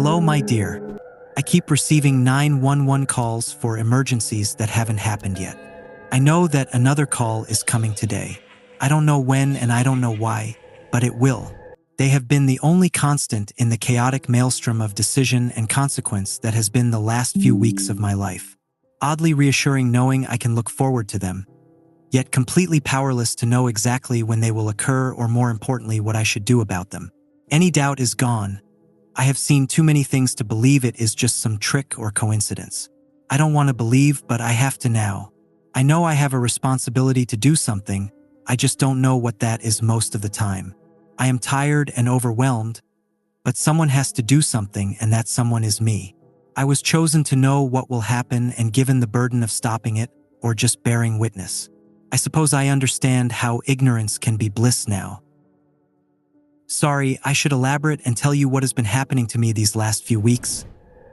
Hello, my dear. I keep receiving 911 calls for emergencies that haven't happened yet. I know that another call is coming today. I don't know when and I don't know why, but it will. They have been the only constant in the chaotic maelstrom of decision and consequence that has been the last few weeks of my life. Oddly reassuring knowing I can look forward to them, yet completely powerless to know exactly when they will occur or, more importantly, what I should do about them. Any doubt is gone. I have seen too many things to believe it is just some trick or coincidence. I don't want to believe, but I have to now. I know I have a responsibility to do something, I just don't know what that is most of the time. I am tired and overwhelmed, but someone has to do something, and that someone is me. I was chosen to know what will happen and given the burden of stopping it, or just bearing witness. I suppose I understand how ignorance can be bliss now. Sorry, I should elaborate and tell you what has been happening to me these last few weeks.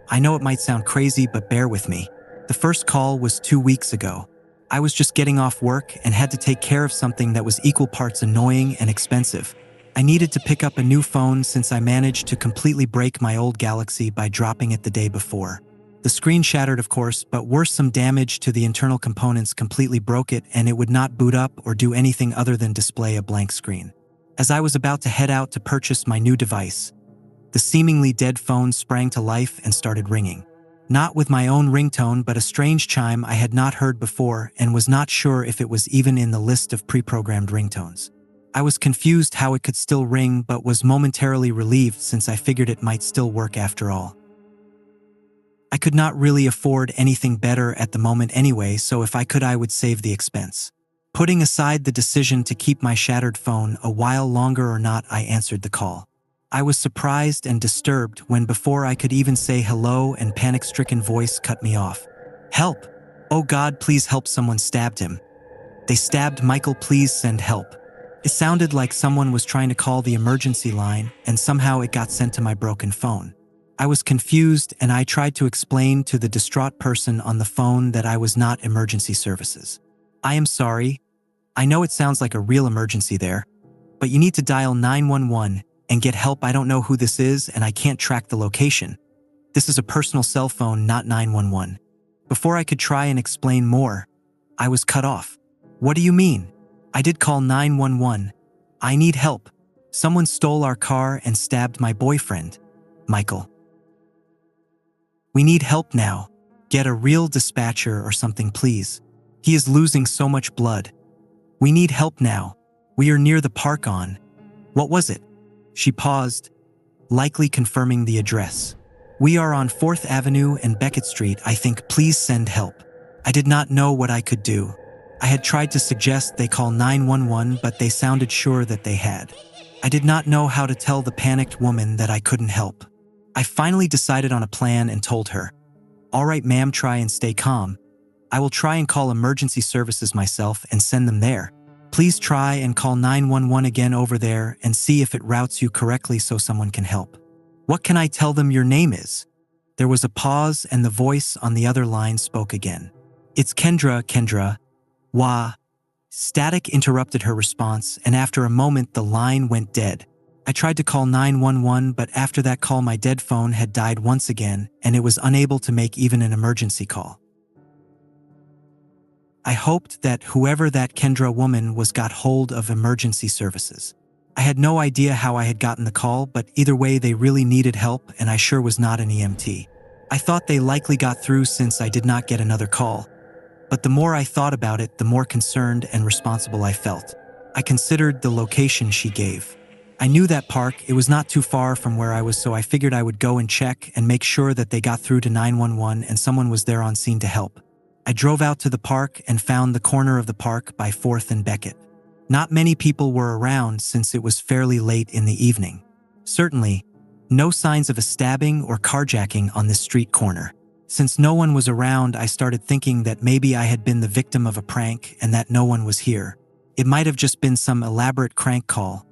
I know it might sound crazy, but bear with me. The first call was 2 weeks ago. I was just getting off work and had to take care of something that was equal parts annoying and expensive. I needed to pick up a new phone since I managed to completely break my old Galaxy by dropping it the day before. The screen shattered, of course, but worse, some damage to the internal components completely broke it, and it would not boot up or do anything other than display a blank screen. As I was about to head out to purchase my new device, the seemingly dead phone sprang to life and started ringing. Not with my own ringtone, but a strange chime I had not heard before and was not sure if it was even in the list of pre-programmed ringtones. I was confused how it could still ring, but was momentarily relieved since I figured it might still work after all. I could not really afford anything better at the moment anyway, so if I could I would save the expense. Putting aside the decision to keep my shattered phone a while longer or not, I answered the call. I was surprised and disturbed when before I could even say hello, and panic-stricken voice cut me off. Help! Oh God, please help, someone stabbed him. They stabbed Michael, please send help. It sounded like someone was trying to call the emergency line and somehow it got sent to my broken phone. I was confused and I tried to explain to the distraught person on the phone that I was not emergency services. I am sorry. I know it sounds like a real emergency there, but you need to dial 911 and get help. I don't know who this is and I can't track the location. This is a personal cell phone, not 911. Before I could try and explain more, I was cut off. What do you mean? I did call 911. I need help. Someone stole our car and stabbed my boyfriend, Michael. We need help now. Get a real dispatcher or something, please. He is losing so much blood. We need help now. We are near the park on. What was it? She paused, likely confirming the address. We are on 4th Avenue and Beckett Street, I think. Please send help. I did not know what I could do. I had tried to suggest they call 911, but they sounded sure that they had. I did not know how to tell the panicked woman that I couldn't help. I finally decided on a plan and told her, "All right, ma'am, try and stay calm. I will try and call emergency services myself and send them there. Please try and call 911 again over there and see if it routes you correctly so someone can help." What can I tell them your name is? There was a pause and the voice on the other line spoke again. It's Kendra. Wah. Static interrupted her response, and after a moment the line went dead. I tried to call 911, but after that call my dead phone had died once again, and it was unable to make even an emergency call. I hoped that whoever that Kendra woman was got hold of emergency services. I had no idea how I had gotten the call, but either way they really needed help, and I sure was not an EMT. I thought they likely got through since I did not get another call. But the more I thought about it, the more concerned and responsible I felt. I considered the location she gave. I knew that park, it was not too far from where I was, so I figured I would go and check and make sure that they got through to 911 and someone was there on scene to help. I drove out to the park and found the corner of the park by 4th and Beckett. Not many people were around since it was fairly late in the evening. Certainly, no signs of a stabbing or carjacking on this street corner. Since no one was around, I started thinking that maybe I had been the victim of a prank and that no one was here. It might have just been some elaborate crank call,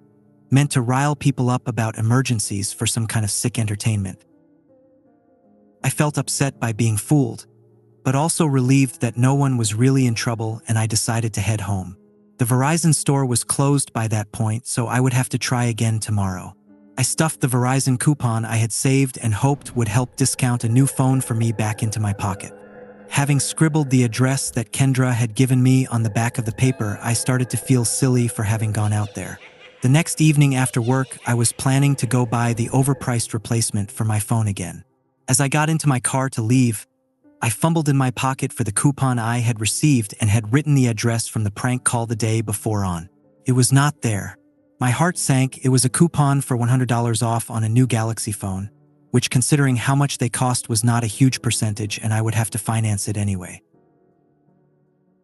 meant to rile people up about emergencies for some kind of sick entertainment. I felt upset by being fooled, but also relieved that no one was really in trouble, and I decided to head home. The Verizon store was closed by that point, so I would have to try again tomorrow. I stuffed the Verizon coupon I had saved and hoped would help discount a new phone for me back into my pocket. Having scribbled the address that Kendra had given me on the back of the paper, I started to feel silly for having gone out there. The next evening after work, I was planning to go buy the overpriced replacement for my phone again. As I got into my car to leave, I fumbled in my pocket for the coupon I had received and had written the address from the prank call the day before on. It was not there. My heart sank. It was a coupon for $100 off on a new Galaxy phone, which, considering how much they cost, was not a huge percentage, and I would have to finance it anyway.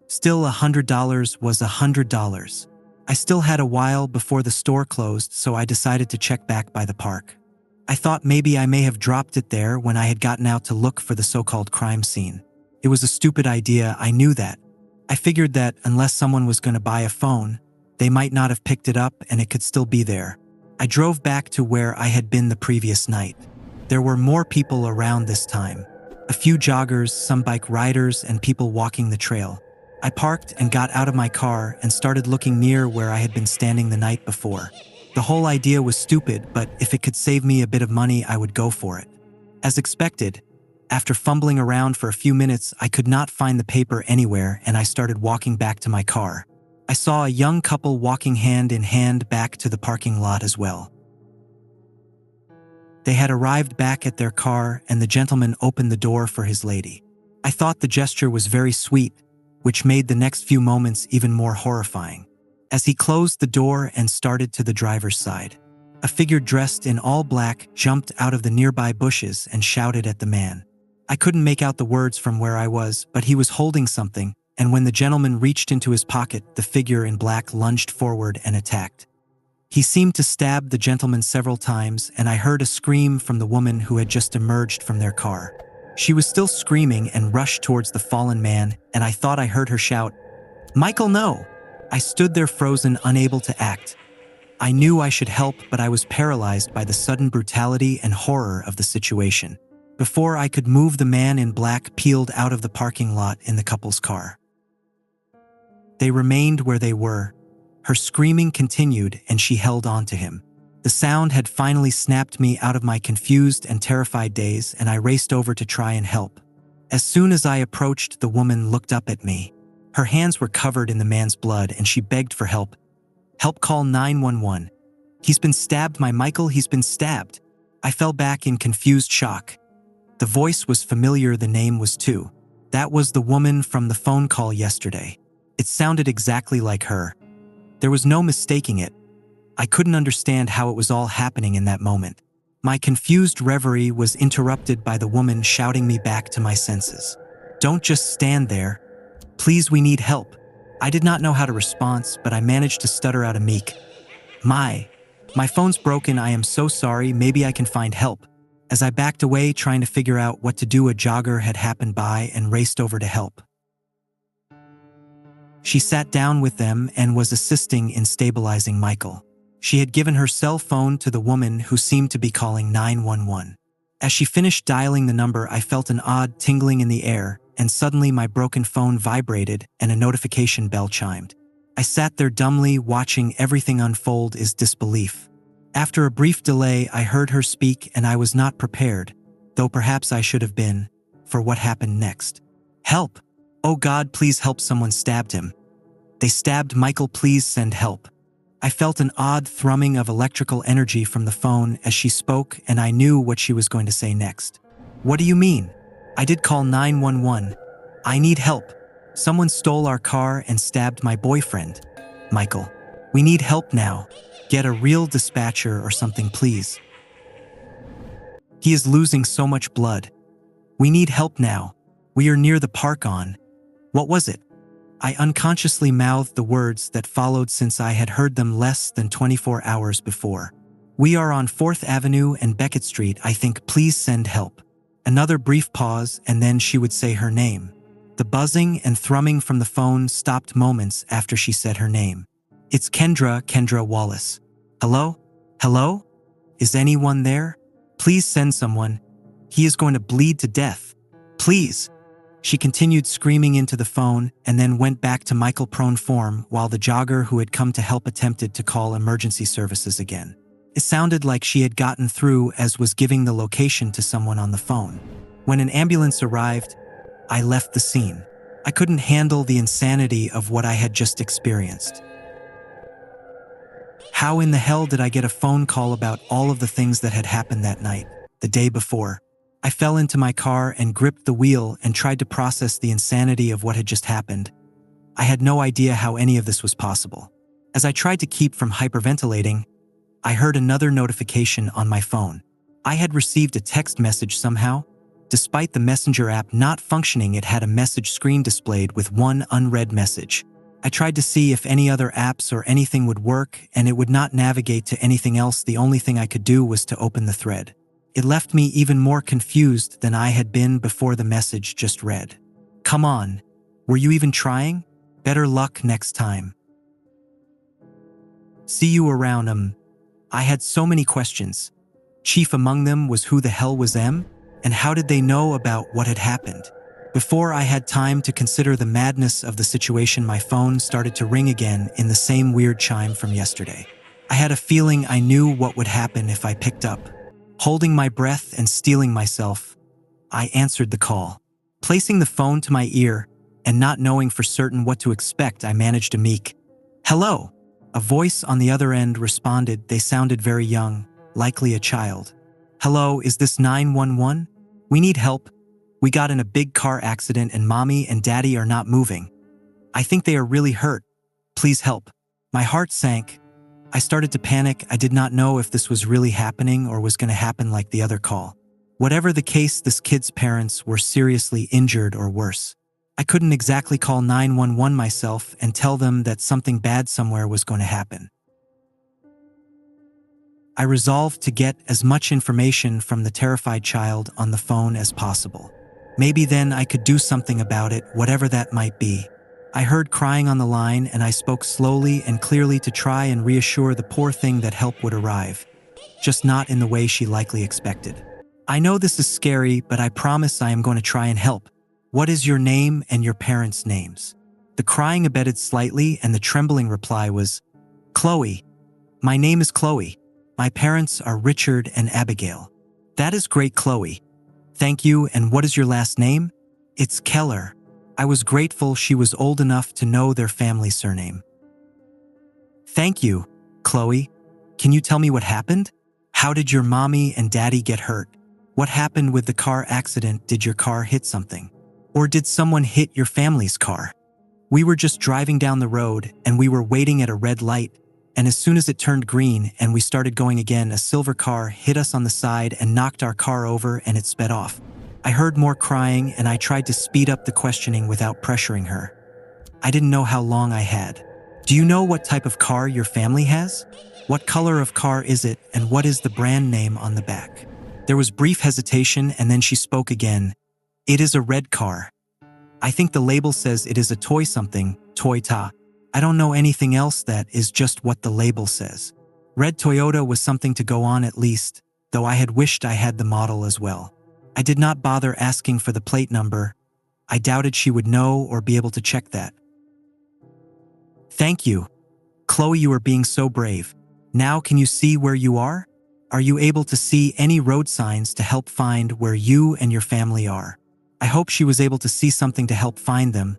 Still, $100 was $100. I still had a while before the store closed, so I decided to check back by the park. I thought maybe I may have dropped it there when I had gotten out to look for the so-called crime scene. It was a stupid idea, I knew that. I figured that unless someone was going to buy a phone, they might not have picked it up and it could still be there. I drove back to where I had been the previous night. There were more people around this time. A few joggers, some bike riders, and people walking the trail. I parked and got out of my car and started looking near where I had been standing the night before. The whole idea was stupid, but if it could save me a bit of money, I would go for it. As expected, after fumbling around for a few minutes, I could not find the paper anywhere, and I started walking back to my car. I saw a young couple walking hand in hand back to the parking lot as well. They had arrived back at their car, and the gentleman opened the door for his lady. I thought the gesture was very sweet, which made the next few moments even more horrifying. As he closed the door and started to the driver's side, a figure dressed in all black jumped out of the nearby bushes and shouted at the man. I couldn't make out the words from where I was, but he was holding something, and when the gentleman reached into his pocket, the figure in black lunged forward and attacked. He seemed to stab the gentleman several times, and I heard a scream from the woman who had just emerged from their car. She was still screaming and rushed towards the fallen man, and I thought I heard her shout, "Michael, no!" I stood there frozen, unable to act. I knew I should help, but I was paralyzed by the sudden brutality and horror of the situation. Before I could move, the man in black peeled out of the parking lot in the couple's car. They remained where they were. Her screaming continued, and she held on to him. The sound had finally snapped me out of my confused and terrified daze, and I raced over to try and help. As soon as I approached, the woman looked up at me. Her hands were covered in the man's blood, and she begged for help. "Help, call 911. He's been stabbed, my Michael, he's been stabbed." I fell back in confused shock. The voice was familiar, the name was too. That was the woman from the phone call yesterday. It sounded exactly like her. There was no mistaking it. I couldn't understand how it was all happening in that moment. My confused reverie was interrupted by the woman shouting me back to my senses. "Don't just stand there. Please, we need help." I did not know how to respond, but I managed to stutter out a meek, My phone's broken, I am so sorry, maybe I can find help." As I backed away trying to figure out what to do, a jogger had happened by and raced over to help. She sat down with them and was assisting in stabilizing Michael. She had given her cell phone to the woman who seemed to be calling 911. As she finished dialing the number, I felt an odd tingling in the air, and suddenly my broken phone vibrated and a notification bell chimed. I sat there dumbly watching everything unfold in disbelief. After a brief delay, I heard her speak, and I was not prepared, though perhaps I should have been, for what happened next. "Help! Oh God, please help, someone stabbed him. They stabbed Michael, please send help." I felt an odd thrumming of electrical energy from the phone as she spoke, and I knew what she was going to say next. "What do you mean? I did call 911. I need help. Someone stole our car and stabbed my boyfriend. Michael, we need help now. Get a real dispatcher or something, please. He is losing so much blood. We need help now. We are near the park on..." What was it? I unconsciously mouthed the words that followed since I had heard them less than 24 hours before. "We are on 4th Avenue and Beckett Street, I think, please send help." Another brief pause, and then she would say her name. The buzzing and thrumming from the phone stopped moments after she said her name. "It's Kendra Wallace. Hello? Hello? Is anyone there? Please send someone. He is going to bleed to death. Please." She continued screaming into the phone and then went back to Michael prone form while the jogger who had come to help attempted to call emergency services again. It sounded like she had gotten through as was giving the location to someone on the phone. When an ambulance arrived, I left the scene. I couldn't handle the insanity of what I had just experienced. How in the hell did I get a phone call about all of the things that had happened that night, the day before? I fell into my car and gripped the wheel and tried to process the insanity of what had just happened. I had no idea how any of this was possible. As I tried to keep from hyperventilating, I heard another notification on my phone. I had received a text message somehow. Despite the messenger app not functioning, it had a message screen displayed with one unread message. I tried to see if any other apps or anything would work, and it would not navigate to anything else. The only thing I could do was to open the thread. It left me even more confused than I had been before the message just read. Come on, were you even trying? Better luck next time. See you around. I had so many questions. Chief among them was who the hell was M? And how did they know about what had happened? Before I had time to consider the madness of the situation, my phone started to ring again in the same weird chime from yesterday. I had a feeling I knew what would happen if I picked up. Holding my breath and steeling myself, I answered the call. Placing the phone to my ear and not knowing for certain what to expect, I managed a meek, "Hello." A voice on the other end responded. They sounded very young, likely a child. "Hello, is this 911? We need help. We got in a big car accident and Mommy and Daddy are not moving. I think they are really hurt. Please help." My heart sank. I started to panic. I did not know if this was really happening or was going to happen like the other call. Whatever the case, this kid's parents were seriously injured or worse. I couldn't exactly call 911 myself and tell them that something bad somewhere was going to happen. I resolved to get as much information from the terrified child on the phone as possible. Maybe then I could do something about it, whatever that might be. I heard crying on the line and I spoke slowly and clearly to try and reassure the poor thing that help would arrive, just not in the way she likely expected. "I know this is scary, but I promise I am going to try and help. What is your name and your parents' names?" The crying abated slightly and the trembling reply was, "Chloe. My name is Chloe. My parents are Richard and Abigail." "That is great, Chloe. Thank you, and what is your last name?" "It's Keller." I was grateful she was old enough to know their family surname. "Thank you, Chloe. Can you tell me what happened? How did your mommy and daddy get hurt? What happened with the car accident? Did your car hit something? Or did someone hit your family's car?" "We were just driving down the road and we were waiting at a red light, and as soon as it turned green and we started going again, a silver car hit us on the side and knocked our car over and it sped off." I heard more crying and I tried to speed up the questioning without pressuring her. I didn't know how long I had. "Do you know what type of car your family has? What color of car is it and what is the brand name on the back?" There was brief hesitation and then she spoke again. "It is a red car. I think the label says it is a toy something, Toyota. I don't know anything else, that is just what the label says." Red Toyota was something to go on at least, though I had wished I had the model as well. I did not bother asking for the plate number. I doubted she would know or be able to check that. "Thank you. Chloe, you are being so brave. Now can you see where you are? Are you able to see any road signs to help find where you and your family are?" I hope she was able to see something to help find them.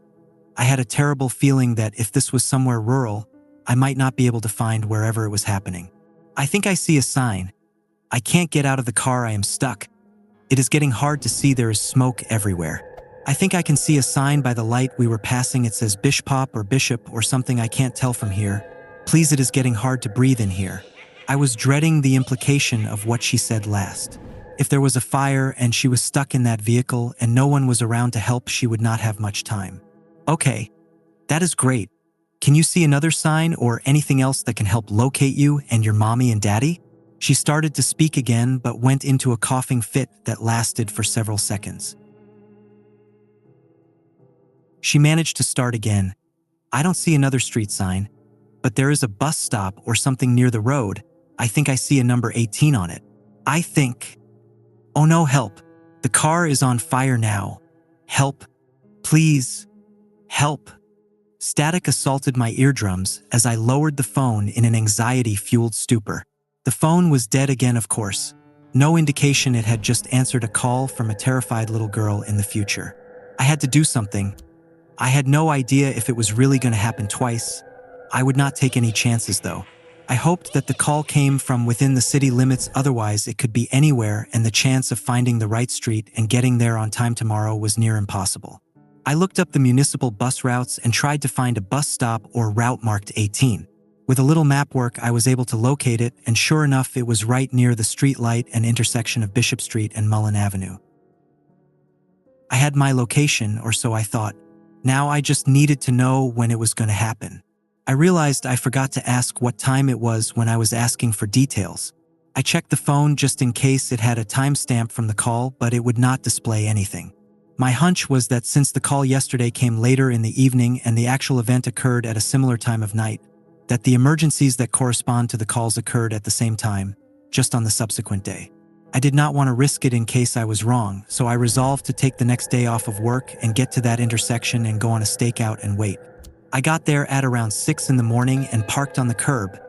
I had a terrible feeling that if this was somewhere rural, I might not be able to find wherever it was happening. "I think I see a sign. I can't get out of the car, I am stuck. It is getting hard to see, there is smoke everywhere. I think I can see a sign by the light we were passing. It says Bishop or Bishop or something, I can't tell from here. Please, it is getting hard to breathe in here." I was dreading the implication of what she said last. If there was a fire and she was stuck in that vehicle and no one was around to help, she would not have much time. "Okay, that is great. Can you see another sign or anything else that can help locate you and your mommy and daddy?" She started to speak again but went into a coughing fit that lasted for several seconds. She managed to start again. "I don't see another street sign, but there is a bus stop or something near the road. I think I see a number 18 on it. I think... Oh no, help. The car is on fire now. Help. Please. Help." Static assaulted my eardrums as I lowered the phone in an anxiety-fueled stupor. The phone was dead again, of course. No indication it had just answered a call from a terrified little girl in the future. I had to do something. I had no idea if it was really going to happen twice. I would not take any chances, though. I hoped that the call came from within the city limits, otherwise it could be anywhere, and the chance of finding the right street and getting there on time tomorrow was near impossible. I looked up the municipal bus routes and tried to find a bus stop or route marked 18. With a little map work, I was able to locate it, and sure enough, it was right near the street light and intersection of Bishop Street and Mullen Avenue. I had my location, or so I thought. Now I just needed to know when it was going to happen. I realized I forgot to ask what time it was when I was asking for details. I checked the phone just in case it had a timestamp from the call, but it would not display anything. My hunch was that since the call yesterday came later in the evening and the actual event occurred at a similar time of night, that the emergencies that correspond to the calls occurred at the same time, just on the subsequent day. I did not want to risk it in case I was wrong, so I resolved to take the next day off of work and get to that intersection and go on a stakeout and wait. I got there at around 6 in the morning and parked on the curb,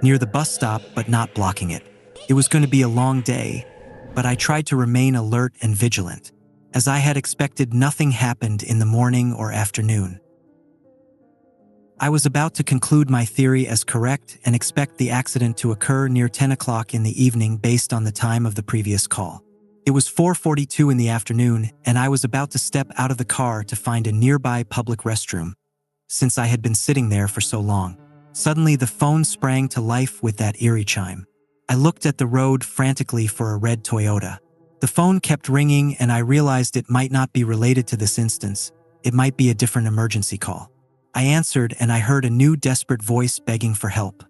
near the bus stop but not blocking it. It was going to be a long day, but I tried to remain alert and vigilant. As I had expected, nothing happened in the morning or afternoon. I was about to conclude my theory as correct and expect the accident to occur near 10 o'clock in the evening based on the time of the previous call. It was 4:42 in the afternoon, and I was about to step out of the car to find a nearby public restroom, since I had been sitting there for so long. Suddenly, the phone sprang to life with that eerie chime. I looked at the road frantically for a red Toyota. The phone kept ringing, and I realized it might not be related to this instance. It might be a different emergency call. I answered, and I heard a new desperate voice begging for help.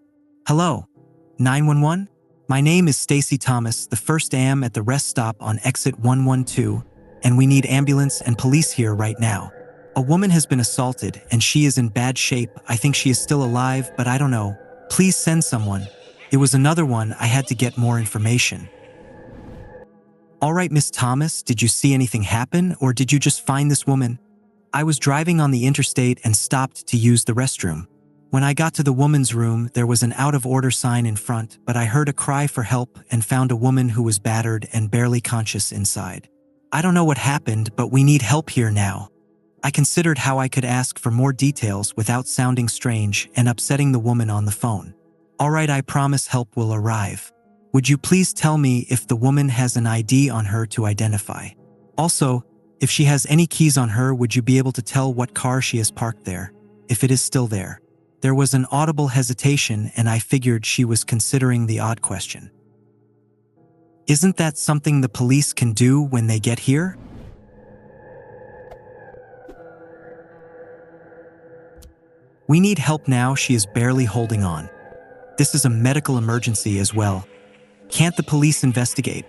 "Hello, 911? My name is Stacy Thomas, the first AM at the rest stop on exit 112, and we need ambulance and police here right now. A woman has been assaulted, and she is in bad shape. I think she is still alive, but I don't know. Please send someone." It was another one. I had to get more information. "All right, Miss Thomas, did you see anything happen, or did you just find this woman?" I was driving on the interstate and stopped to use the restroom. When I got to the woman's room, there was an out-of-order sign in front, but I heard a cry for help and found a woman who was battered and barely conscious inside. "I don't know what happened, but we need help here now." I considered how I could ask for more details without sounding strange and upsetting the woman on the phone. "All right, I promise help will arrive. Would you please tell me if the woman has an ID on her to identify? Also, if she has any keys on her, would you be able to tell what car she has parked there, if it is still there?" There was an audible hesitation, and I figured she was considering the odd question. "Isn't that something the police can do when they get here?" "We need help now. She is barely holding on. This is a medical emergency as well. Can't the police investigate?"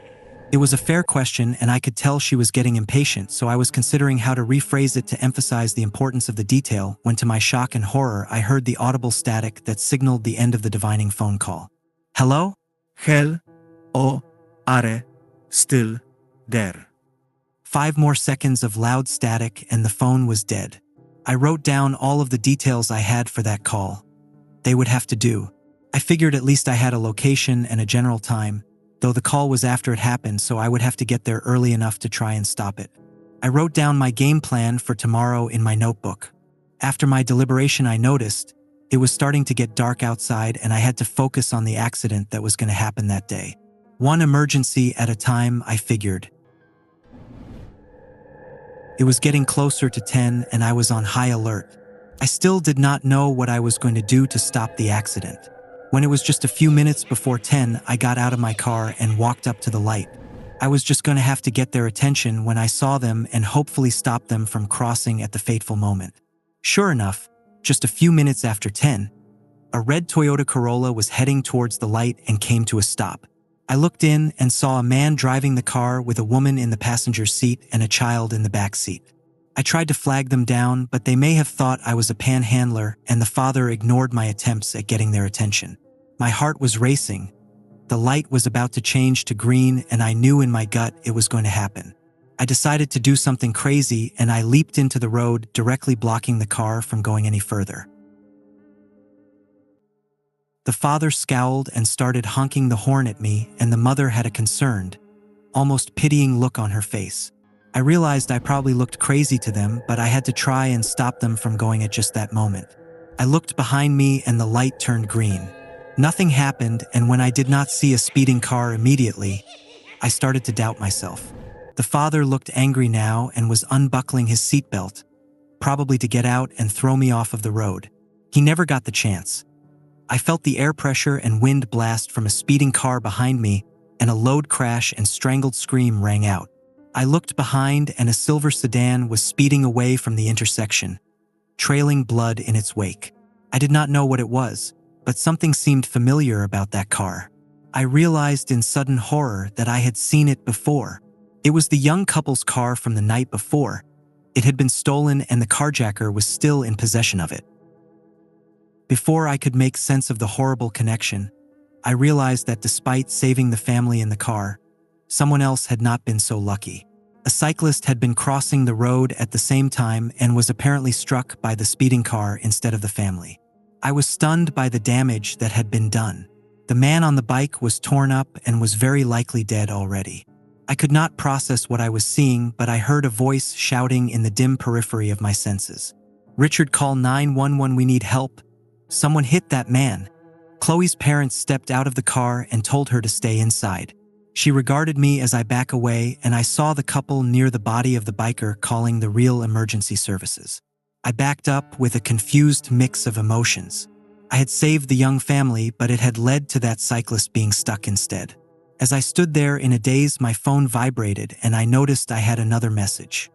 It was a fair question, and I could tell she was getting impatient, so I was considering how to rephrase it to emphasize the importance of the detail when, to my shock and horror, I heard the audible static that signaled the end of the divining phone call. "Hello? Hell o are still there." 5 more seconds of loud static and the phone was dead. I wrote down all of the details I had for that call. They would have to do. I figured at least I had a location and a general time, though the call was after it happened, so I would have to get there early enough to try and stop it. I wrote down my game plan for tomorrow in my notebook. After my deliberation, I noticed it was starting to get dark outside, and I had to focus on the accident that was going to happen that day. One emergency at a time, I figured. It was getting closer to 10, and I was on high alert. I still did not know what I was going to do to stop the accident. When it was just a few minutes before 10, I got out of my car and walked up to the light. I was just going to have to get their attention when I saw them and hopefully stop them from crossing at the fateful moment. Sure enough, just a few minutes after 10, a red Toyota Corolla was heading towards the light and came to a stop. I looked in and saw a man driving the car with a woman in the passenger seat and a child in the back seat. I tried to flag them down, but they may have thought I was a panhandler, and the father ignored my attempts at getting their attention. My heart was racing. The light was about to change to green, and I knew in my gut it was going to happen. I decided to do something crazy, and I leaped into the road, directly blocking the car from going any further. The father scowled and started honking the horn at me, and the mother had a concerned, almost pitying look on her face. I realized I probably looked crazy to them, but I had to try and stop them from going at just that moment. I looked behind me and the light turned green. Nothing happened, and when I did not see a speeding car immediately, I started to doubt myself. The father looked angry now and was unbuckling his seatbelt, probably to get out and throw me off of the road. He never got the chance. I felt the air pressure and wind blast from a speeding car behind me, and a loud crash and strangled scream rang out. I looked behind, and a silver sedan was speeding away from the intersection, trailing blood in its wake. I did not know what it was, but something seemed familiar about that car. I realized in sudden horror that I had seen it before. It was the young couple's car from the night before. It had been stolen and the carjacker was still in possession of it. Before I could make sense of the horrible connection, I realized that despite saving the family in the car, someone else had not been so lucky. A cyclist had been crossing the road at the same time and was apparently struck by the speeding car instead of the family. I was stunned by the damage that had been done. The man on the bike was torn up and was very likely dead already. I could not process what I was seeing, but I heard a voice shouting in the dim periphery of my senses. "Richard, call 911, we need help. Someone hit that man." Chloe's parents stepped out of the car and told her to stay inside. She regarded me as I back away, and I saw the couple near the body of the biker calling the real emergency services. I backed up with a confused mix of emotions. I had saved the young family, but it had led to that cyclist being stuck instead. As I stood there in a daze, my phone vibrated and I noticed I had another message.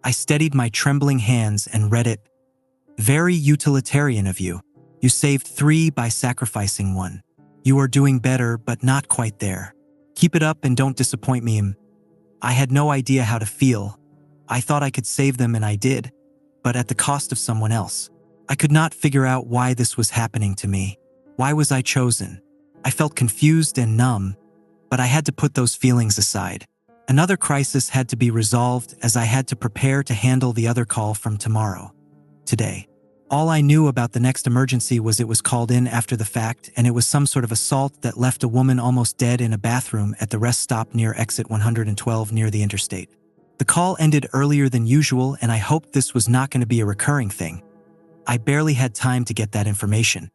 I steadied my trembling hands and read it. "Very utilitarian of you. You saved 3 by sacrificing 1. You are doing better, but not quite there. Keep it up and don't disappoint me." I had no idea how to feel. I thought I could save them and I did, but at the cost of someone else. I could not figure out why this was happening to me. Why was I chosen? I felt confused and numb, but I had to put those feelings aside. Another crisis had to be resolved as I had to prepare to handle the other call from tomorrow. Today. All I knew about the next emergency was it was called in after the fact, and it was some sort of assault that left a woman almost dead in a bathroom at the rest stop near exit 112 near the interstate. The call ended earlier than usual, and I hoped this was not going to be a recurring thing. I barely had time to get that information.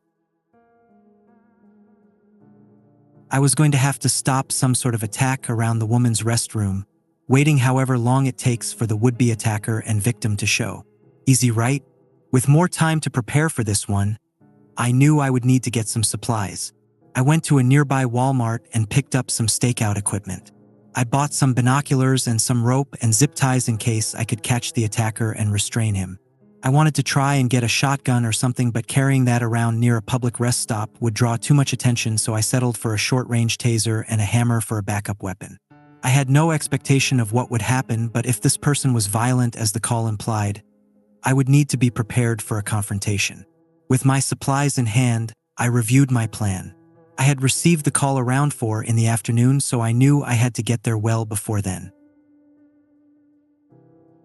I was going to have to stop some sort of attack around the woman's restroom, waiting however long it takes for the would-be attacker and victim to show. Easy, right? With more time to prepare for this one, I knew I would need to get some supplies. I went to a nearby Walmart and picked up some stakeout equipment. I bought some binoculars and some rope and zip ties in case I could catch the attacker and restrain him. I wanted to try and get a shotgun or something, but carrying that around near a public rest stop would draw too much attention, so I settled for a short-range taser and a hammer for a backup weapon. I had no expectation of what would happen, but if this person was violent as the call implied, I would need to be prepared for a confrontation. With my supplies in hand, I reviewed my plan. I had received the call around 4 in the afternoon, so I knew I had to get there well before then.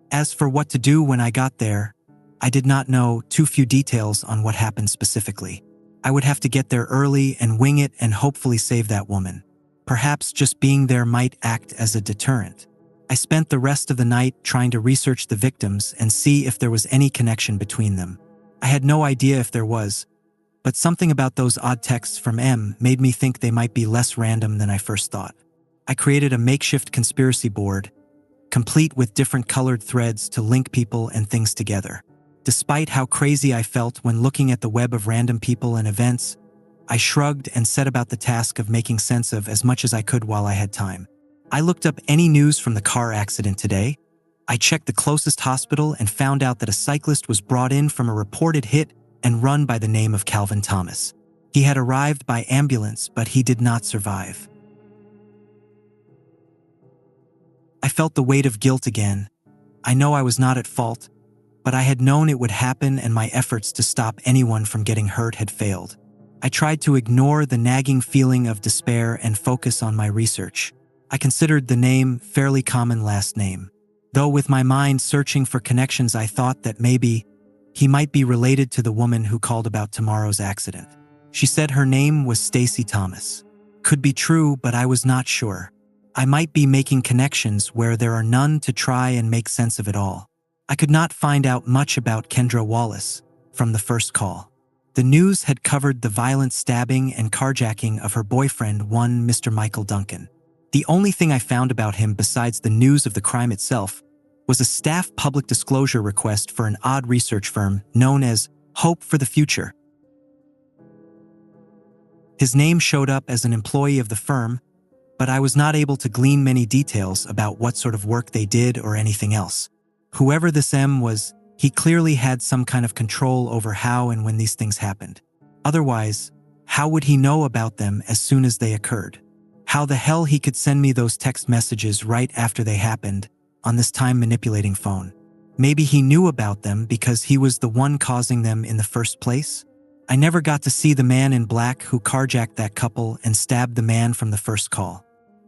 As for what to do when I got there, I did not know too few details on what happened specifically. I would have to get there early and wing it and hopefully save that woman. Perhaps just being there might act as a deterrent. I spent the rest of the night trying to research the victims and see if there was any connection between them. I had no idea if there was, but something about those odd texts from M made me think they might be less random than I first thought. I created a makeshift conspiracy board, complete with different colored threads to link people and things together. Despite how crazy I felt when looking at the web of random people and events, I shrugged and set about the task of making sense of as much as I could while I had time. I looked up any news from the car accident today. I checked the closest hospital and found out that a cyclist was brought in from a reported hit and run by the name of Calvin Thomas. He had arrived by ambulance, but he did not survive. I felt the weight of guilt again. I know I was not at fault, but I had known it would happen, and my efforts to stop anyone from getting hurt had failed. I tried to ignore the nagging feeling of despair and focus on my research. I considered the name fairly common last name. Though with my mind searching for connections, I thought that maybe he might be related to the woman who called about tomorrow's accident. She said her name was Stacy Thomas. Could be true, but I was not sure. I might be making connections where there are none to try and make sense of it all. I could not find out much about Kendra Wallace from the first call. The news had covered the violent stabbing and carjacking of her boyfriend, one Mr. Michael Duncan. The only thing I found about him besides the news of the crime itself was a staff public disclosure request for an odd research firm known as Hope for the Future. His name showed up as an employee of the firm, but I was not able to glean many details about what sort of work they did or anything else. Whoever this M was, he clearly had some kind of control over how and when these things happened. Otherwise, how would he know about them as soon as they occurred? How the hell he could send me those text messages right after they happened on this time-manipulating phone? Maybe he knew about them because he was the one causing them in the first place? I never got to see the man in black who carjacked that couple and stabbed the man from the first call.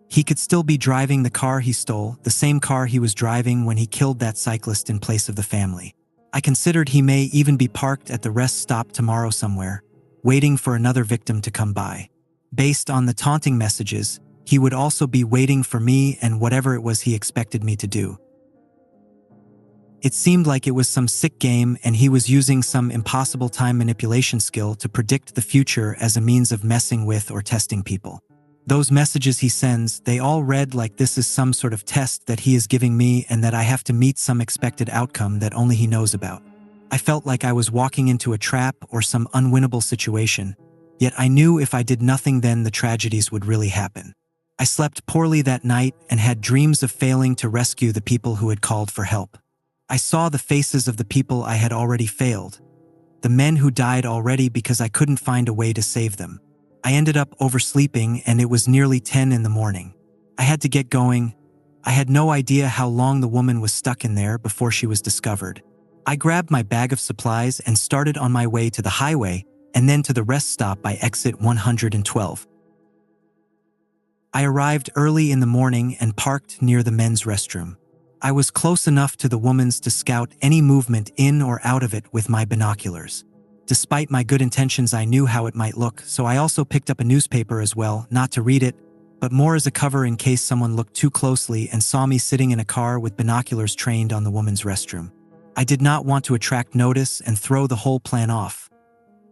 He could still be driving the car he stole, the same car he was driving when he killed that cyclist in place of the family. I considered he may even be parked at the rest stop tomorrow somewhere, waiting for another victim to come by. Based on the taunting messages, he would also be waiting for me and whatever it was he expected me to do. It seemed like it was some sick game and he was using some impossible time manipulation skill to predict the future as a means of messing with or testing people. Those messages he sends, they all read like this is some sort of test that he is giving me and that I have to meet some expected outcome that only he knows about. I felt like I was walking into a trap or some unwinnable situation, yet I knew if I did nothing then the tragedies would really happen. I slept poorly that night and had dreams of failing to rescue the people who had called for help. I saw the faces of the people I had already failed, the men who died already because I couldn't find a way to save them. I ended up oversleeping and it was nearly 10 in the morning. I had to get going. I had no idea how long the woman was stuck in there before she was discovered. I grabbed my bag of supplies and started on my way to the highway and then to the rest stop by exit 112. I arrived early in the morning and parked near the men's restroom. I was close enough to the woman's to scout any movement in or out of it with my binoculars. Despite my good intentions, I knew how it might look, so I also picked up a newspaper as well, not to read it, but more as a cover in case someone looked too closely and saw me sitting in a car with binoculars trained on the woman's restroom. I did not want to attract notice and throw the whole plan off.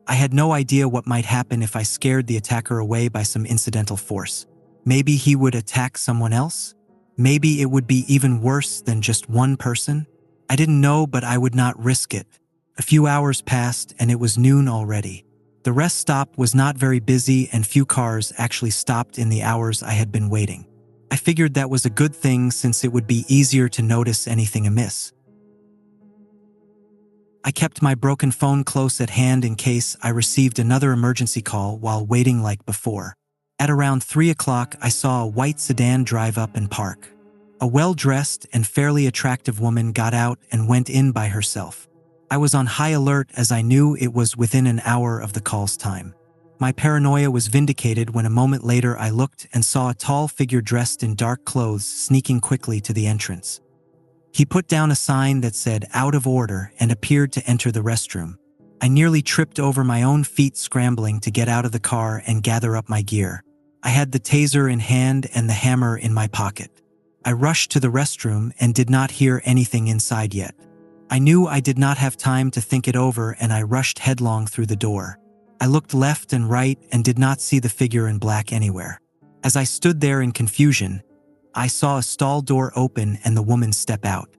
I had no idea what might happen if I scared the attacker away by some incidental force. Maybe he would attack someone else? Maybe it would be even worse than just one person? I didn't know, but I would not risk it. A few hours passed and it was noon already. The rest stop was not very busy and few cars actually stopped in the hours I had been waiting. I figured that was a good thing since it would be easier to notice anything amiss. I kept my broken phone close at hand in case I received another emergency call while waiting like before. At around 3 o'clock, I saw a white sedan drive up and park. A well-dressed and fairly attractive woman got out and went in by herself. I was on high alert as I knew it was within an hour of the call's time. My paranoia was vindicated when a moment later I looked and saw a tall figure dressed in dark clothes sneaking quickly to the entrance. He put down a sign that said "out of order" and appeared to enter the restroom. I nearly tripped over my own feet scrambling to get out of the car and gather up my gear. I had the taser in hand and the hammer in my pocket. I rushed to the restroom and did not hear anything inside yet. I knew I did not have time to think it over and I rushed headlong through the door. I looked left and right and did not see the figure in black anywhere. As I stood there in confusion, I saw a stall door open and the woman step out.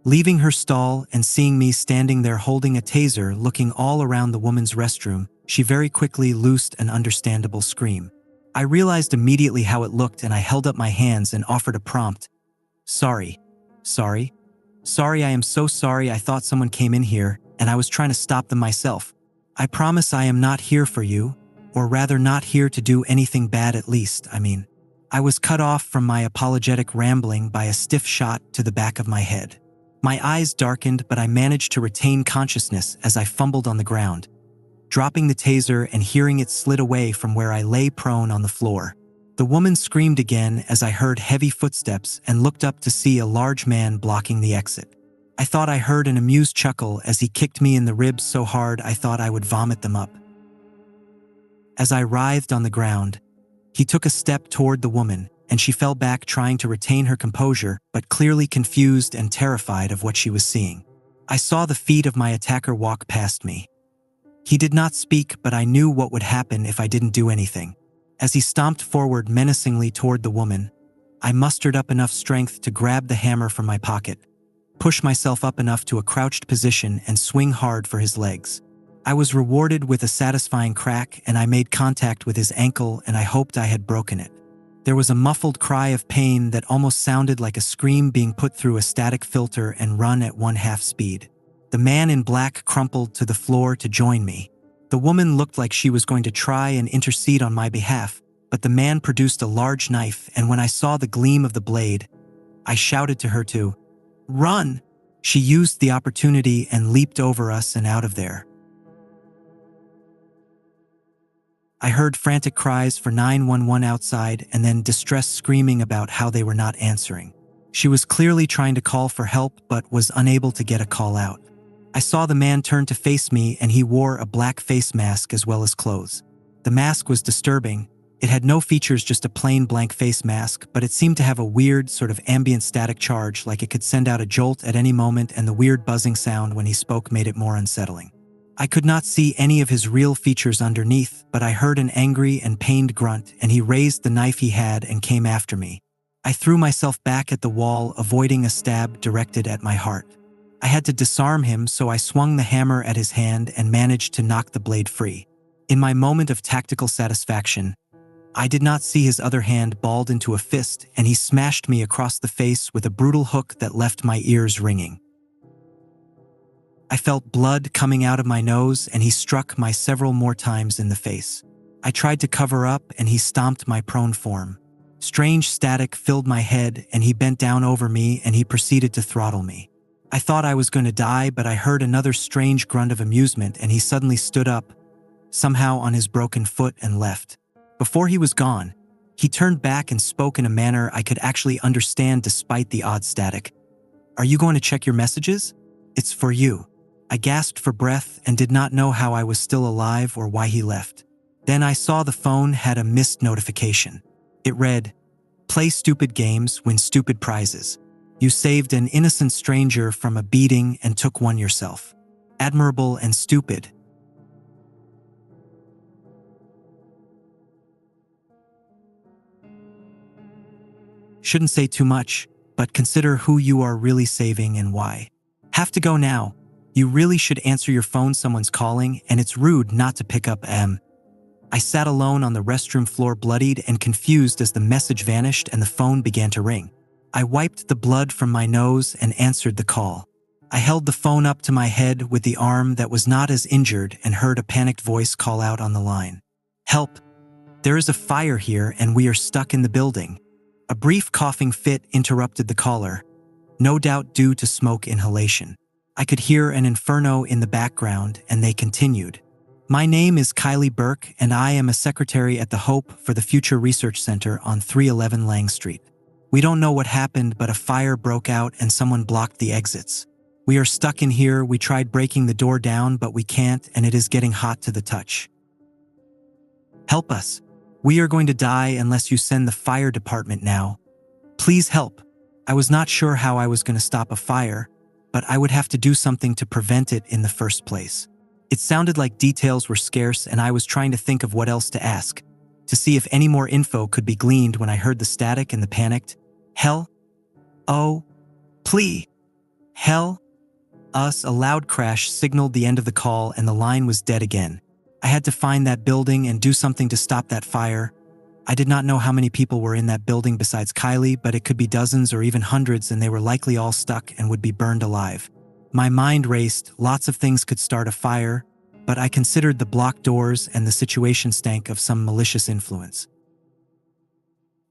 Leaving her stall and seeing me standing there holding a taser looking all around the woman's restroom, she very quickly loosed an understandable scream. I realized immediately how it looked and I held up my hands and offered a prompt, "Sorry. Sorry, I am so sorry. I thought someone came in here and I was trying to stop them myself. I promise I am not here for you, or rather not here to do anything bad at least, I was cut off from my apologetic rambling by a stiff shot to the back of my head. My eyes darkened, but I managed to retain consciousness as I fumbled on the ground, dropping the taser and hearing it slid away from where I lay prone on the floor. The woman screamed again as I heard heavy footsteps and looked up to see a large man blocking the exit. I thought I heard an amused chuckle as he kicked me in the ribs so hard I thought I would vomit them up. As I writhed on the ground, he took a step toward the woman, and she fell back trying to retain her composure, but clearly confused and terrified of what she was seeing. I saw the feet of my attacker walk past me. He did not speak, but I knew what would happen if I didn't do anything. As he stomped forward menacingly toward the woman, I mustered up enough strength to grab the hammer from my pocket, push myself up enough to a crouched position, and swing hard for his legs. I was rewarded with a satisfying crack, and I made contact with his ankle, and I hoped I had broken it. There was a muffled cry of pain that almost sounded like a scream being put through a static filter and run at 1/2 speed. The man in black crumpled to the floor to join me. The woman looked like she was going to try and intercede on my behalf, but the man produced a large knife, and when I saw the gleam of the blade, I shouted to her to run. She used the opportunity and leaped over us and out of there. I heard frantic cries for 911 outside and then distressed screaming about how they were not answering. She was clearly trying to call for help but was unable to get a call out. I saw the man turn to face me, and he wore a black face mask as well as clothes. The mask was disturbing. It had no features, just a plain blank face mask, but it seemed to have a weird sort of ambient static charge, like it could send out a jolt at any moment, and the weird buzzing sound when he spoke made it more unsettling. I could not see any of his real features underneath, but I heard an angry and pained grunt, and he raised the knife he had and came after me. I threw myself back at the wall, avoiding a stab directed at my heart. I had to disarm him, so I swung the hammer at his hand and managed to knock the blade free. In my moment of tactical satisfaction, I did not see his other hand balled into a fist, and he smashed me across the face with a brutal hook that left my ears ringing. I felt blood coming out of my nose, and he struck me several more times in the face. I tried to cover up, and he stomped my prone form. Strange static filled my head, and he bent down over me, and he proceeded to throttle me. I thought I was going to die, but I heard another strange grunt of amusement, and he suddenly stood up, somehow on his broken foot, and left. Before he was gone, he turned back and spoke in a manner I could actually understand despite the odd static. "Are you going to check your messages? It's for you." I gasped for breath and did not know how I was still alive or why he left. Then I saw the phone had a missed notification. It read, "Play stupid games, win stupid prizes. You saved an innocent stranger from a beating and took one yourself. Admirable and stupid." Shouldn't say too much, but consider who you are really saving and why. Have to go now. You really should answer your phone, someone's calling, and it's rude not to pick up. I sat alone on the restroom floor, bloodied and confused as the message vanished and the phone began to ring. I wiped the blood from my nose and answered the call. I held the phone up to my head with the arm that was not as injured and heard a panicked voice call out on the line. "Help! There is a fire here and we are stuck in the building." A brief coughing fit interrupted the caller, no doubt due to smoke inhalation. I could hear an inferno in the background, and they continued. "My name is Kylie Burke, and I am a secretary at the Hope for the Future Research Center on 311 Lang Street. We don't know what happened, but a fire broke out and someone blocked the exits. We are stuck in here. We tried breaking the door down, but we can't, and it is getting hot to the touch. Help us. We are going to die unless you send the fire department now. Please help." I was not sure how I was going to stop a fire, but I would have to do something to prevent it in the first place. It sounded like details were scarce, and I was trying to think of what else to ask, to see if any more info could be gleaned when I heard the static and the panicked, "Hell? Oh, please. Hell? Us." A loud crash signaled the end of the call, and the line was dead again. I had to find that building and do something to stop that fire. I did not know how many people were in that building besides Kylie, but it could be dozens or even hundreds, and they were likely all stuck and would be burned alive. My mind raced. Lots of things could start a fire, but I considered the blocked doors, and the situation stank of some malicious influence.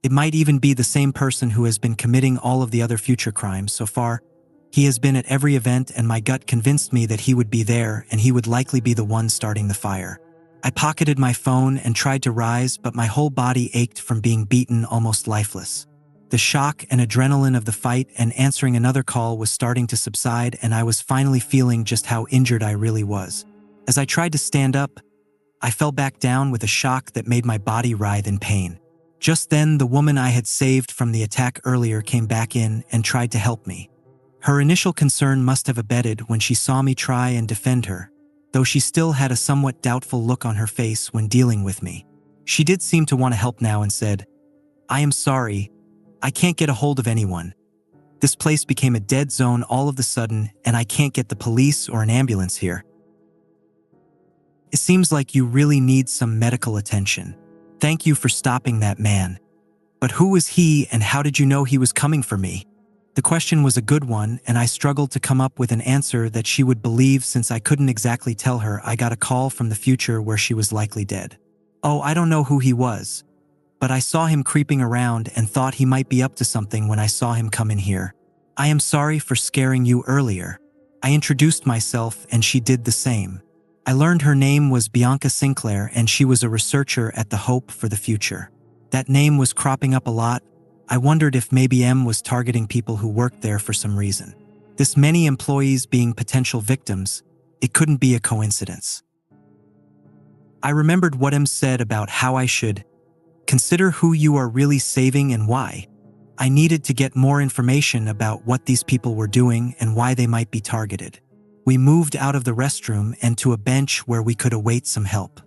It might even be the same person who has been committing all of the other future crimes so far. He has been at every event, and my gut convinced me that he would be there, and he would likely be the one starting the fire. I pocketed my phone and tried to rise, but my whole body ached from being beaten almost lifeless. The shock and adrenaline of the fight and answering another call was starting to subside, and I was finally feeling just how injured I really was. As I tried to stand up, I fell back down with a shock that made my body writhe in pain. Just then, the woman I had saved from the attack earlier came back in and tried to help me. Her initial concern must have abated when she saw me try and defend her, though she still had a somewhat doubtful look on her face when dealing with me. She did seem to want to help now and said, "I am sorry, I can't get a hold of anyone. This place became a dead zone all of a sudden and I can't get the police or an ambulance here. It seems like you really need some medical attention. Thank you for stopping that man. But who was he and how did you know he was coming for me?" The question was a good one, and I struggled to come up with an answer that she would believe since I couldn't exactly tell her I got a call from the future where she was likely dead. "Oh, I don't know who he was, but I saw him creeping around and thought he might be up to something when I saw him come in here. I am sorry for scaring you earlier." I introduced myself and she did the same. I learned her name was Bianca Sinclair and she was a researcher at the Hope for the Future. That name was cropping up a lot. I wondered if maybe M was targeting people who worked there for some reason. This many employees being potential victims, it couldn't be a coincidence. I remembered what M said about how I should consider who you are really saving and why. I needed to get more information about what these people were doing and why they might be targeted. We moved out of the restroom and to a bench where we could await some help.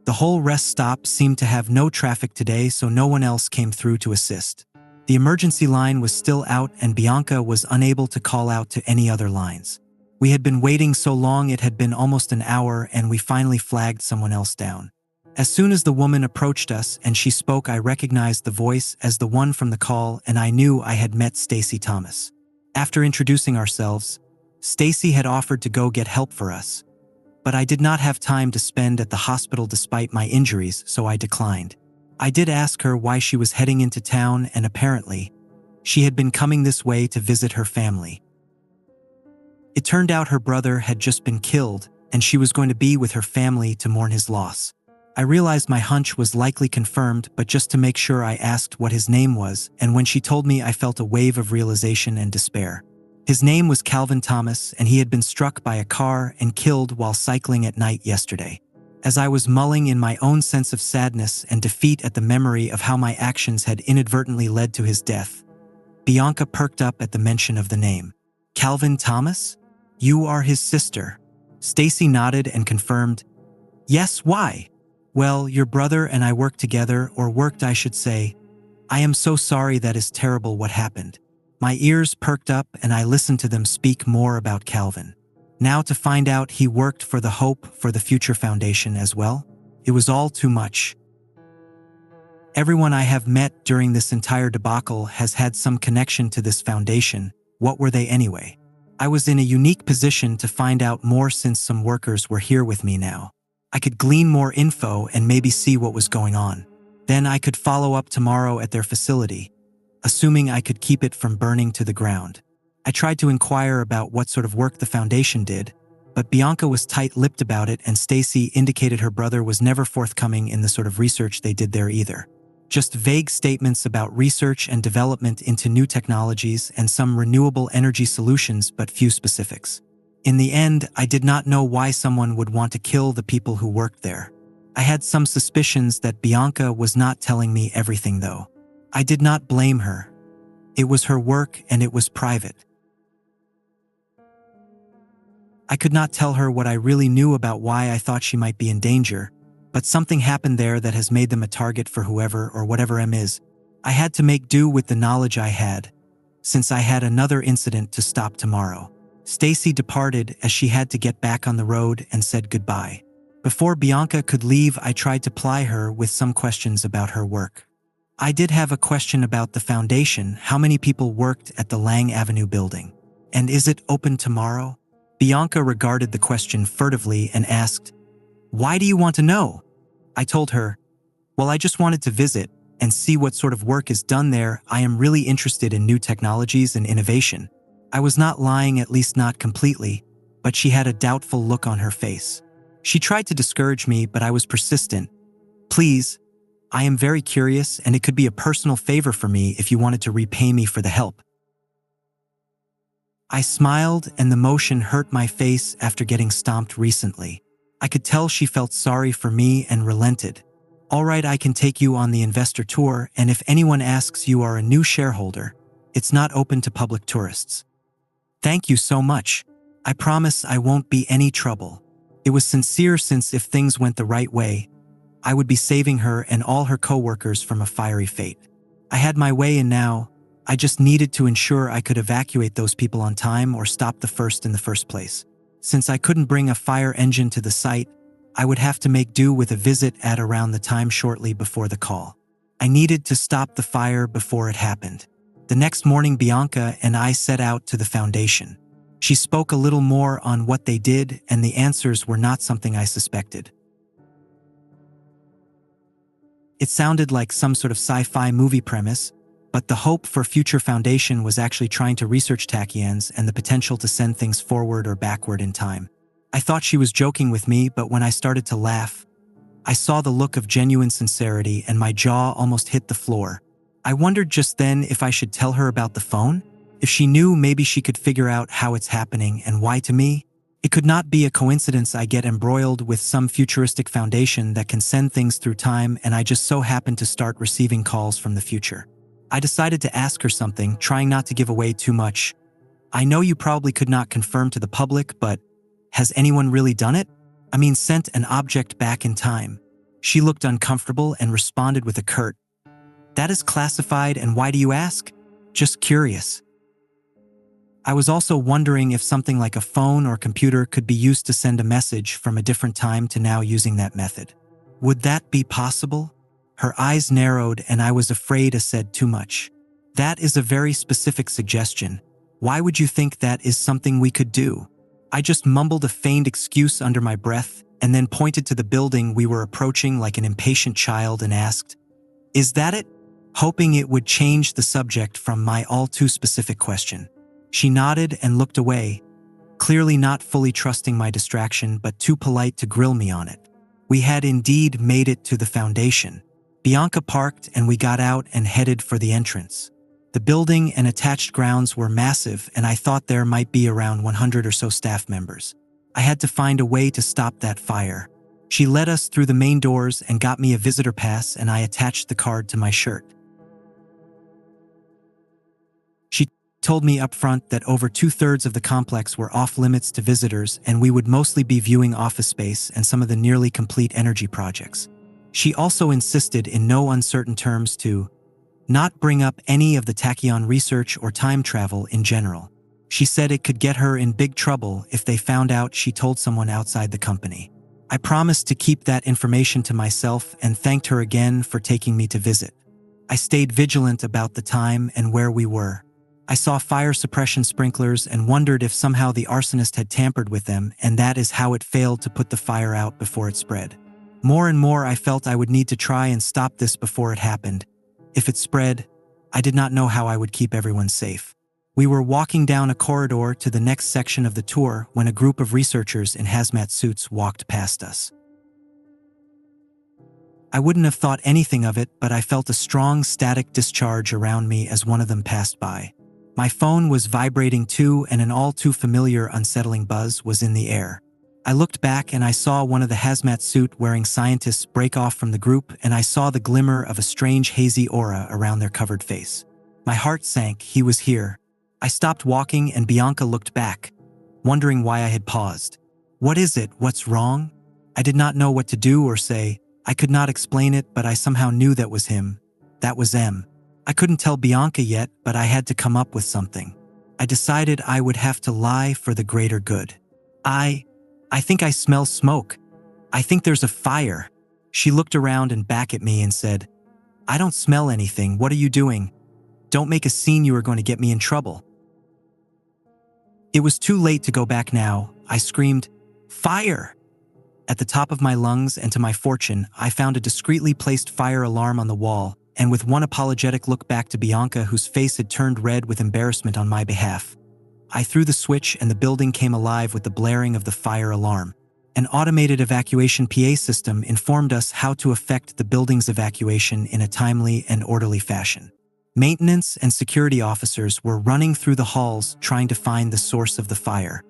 The whole rest stop seemed to have no traffic today, so no one else came through to assist. The emergency line was still out and Bianca was unable to call out to any other lines. We had been waiting so long it had been almost an hour and we finally flagged someone else down. As soon as the woman approached us and she spoke, I recognized the voice as the one from the call and I knew I had met Stacy Thomas. After introducing ourselves, Stacy had offered to go get help for us. But I did not have time to spend at the hospital despite my injuries, so I declined. I did ask her why she was heading into town and apparently, she had been coming this way to visit her family. It turned out her brother had just been killed and she was going to be with her family to mourn his loss. I realized my hunch was likely confirmed, but just to make sure I asked what his name was, and when she told me I felt a wave of realization and despair. His name was Calvin Thomas and he had been struck by a car and killed while cycling at night yesterday. As I was mulling in my own sense of sadness and defeat at the memory of how my actions had inadvertently led to his death, Bianca perked up at the mention of the name. "Calvin Thomas? You are his sister." Stacy nodded and confirmed, "Yes, why?" "Well, your brother and I worked together, or worked I should say. I am so sorry, that is terrible what happened." My ears perked up and I listened to them speak more about Calvin. Now to find out he worked for the Hope for the Future Foundation as well? It was all too much. Everyone I have met during this entire debacle has had some connection to this foundation. What were they anyway? I was in a unique position to find out more since some workers were here with me now. I could glean more info and maybe see what was going on. Then I could follow up tomorrow at their facility, assuming I could keep it from burning to the ground. I tried to inquire about what sort of work the foundation did, but Bianca was tight-lipped about it and Stacy indicated her brother was never forthcoming in the sort of research they did there either. Just vague statements about research and development into new technologies and some renewable energy solutions, but few specifics. In the end, I did not know why someone would want to kill the people who worked there. I had some suspicions that Bianca was not telling me everything though. I did not blame her. It was her work and it was private. I could not tell her what I really knew about why I thought she might be in danger, but something happened there that has made them a target for whoever or whatever M is. I had to make do with the knowledge I had, since I had another incident to stop tomorrow. Stacy departed as she had to get back on the road and said goodbye. Before Bianca could leave, I tried to ply her with some questions about her work. I did have a question about the foundation. How many people worked at the Lang Avenue building? And is it open tomorrow? Bianca regarded the question furtively and asked, "Why do you want to know?" I told her, "Well, I just wanted to visit and see what sort of work is done there. I am really interested in new technologies and innovation." I was not lying, at least not completely, but she had a doubtful look on her face. She tried to discourage me, but I was persistent. "Please, I am very curious and it could be a personal favor for me if you wanted to repay me for the help." I smiled and the motion hurt my face after getting stomped recently. I could tell she felt sorry for me and relented. "All right, I can take you on the investor tour, and if anyone asks, you are a new shareholder. It's not open to public tourists." "Thank you so much. I promise I won't be any trouble." It was sincere, since if things went the right way, I would be saving her and all her co-workers from a fiery fate. I had my way, and now I just needed to ensure I could evacuate those people on time or stop the first in the first place. Since I couldn't bring a fire engine to the site, I would have to make do with a visit at around the time shortly before the call. I needed to stop the fire before it happened. The next morning, Bianca and I set out to the foundation. She spoke a little more on what they did, and the answers were not something I suspected. It sounded like some sort of sci-fi movie premise, but the hope for future foundation was actually trying to research tachyons and the potential to send things forward or backward in time. I thought she was joking with me, but when I started to laugh, I saw the look of genuine sincerity and my jaw almost hit the floor. I wondered just then if I should tell her about the phone. If she knew, maybe she could figure out how it's happening and why to me. It could not be a coincidence I get embroiled with some futuristic foundation that can send things through time, and I just so happened to start receiving calls from the future. I decided to ask her something, trying not to give away too much. "I know you probably could not confirm to the public, but has anyone really done it? I mean, sent an object back in time?" She looked uncomfortable and responded with a curt, "That is classified, and why do you ask? Just curious." I was also wondering if something like a phone or computer could be used to send a message from a different time to now using that method. Would that be possible? Her eyes narrowed, and I was afraid I said too much. "That is a very specific suggestion. Why would you think that is something we could do?" I just mumbled a feigned excuse under my breath, and then pointed to the building we were approaching like an impatient child and asked, "Is that it?" hoping it would change the subject from my all too specific question. She nodded and looked away, clearly not fully trusting my distraction, but too polite to grill me on it. We had indeed made it to the foundation. Bianca parked, and we got out and headed for the entrance. The building and attached grounds were massive, and I thought there might be around 100 or so staff members. I had to find a way to stop that fire. She led us through the main doors and got me a visitor pass, and I attached the card to my shirt. She told me up front that over 2/3 of the complex were off-limits to visitors, and we would mostly be viewing office space and some of the nearly complete energy projects. She also insisted in no uncertain terms to not bring up any of the tachyon research or time travel in general. She said it could get her in big trouble if they found out she told someone outside the company. I promised to keep that information to myself and thanked her again for taking me to visit. I stayed vigilant about the time and where we were. I saw fire suppression sprinklers and wondered if somehow the arsonist had tampered with them, and that is how it failed to put the fire out before it spread. More and more I felt I would need to try and stop this before it happened. If it spread, I did not know how I would keep everyone safe. We were walking down a corridor to the next section of the tour when a group of researchers in hazmat suits walked past us. I wouldn't have thought anything of it, but I felt a strong static discharge around me as one of them passed by. My phone was vibrating too, and an all too familiar unsettling buzz was in the air. I looked back and I saw one of the hazmat suit-wearing scientists break off from the group, and I saw the glimmer of a strange hazy aura around their covered face. My heart sank. He was here. I stopped walking and Bianca looked back, wondering why I had paused. "What is it? What's wrong?" I did not know what to do or say. I could not explain it, but I somehow knew that was him. That was M. I couldn't tell Bianca yet, but I had to come up with something. I decided I would have to lie for the greater good. I think I smell smoke. I think there's a fire." She looked around and back at me and said, "I don't smell anything. What are you doing? Don't make a scene. You are going to get me in trouble." It was too late to go back now. I screamed, "Fire!" at the top of my lungs, and to my fortune, I found a discreetly placed fire alarm on the wall, and with one apologetic look back to Bianca, whose face had turned red with embarrassment on my behalf, I threw the switch and the building came alive with the blaring of the fire alarm. An automated evacuation PA system informed us how to effect the building's evacuation in a timely and orderly fashion. Maintenance and security officers were running through the halls trying to find the source of the fire.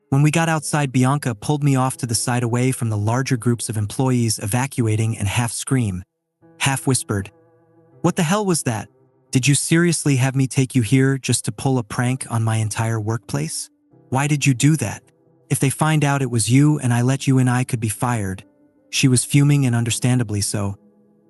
When we got outside, Bianca pulled me off to the side away from the larger groups of employees evacuating and half screamed, half whispered, "What the hell was that? Did you seriously have me take you here just to pull a prank on my entire workplace? Why did you do that? If they find out it was you and I let you in, I could be fired." She was fuming, and understandably so.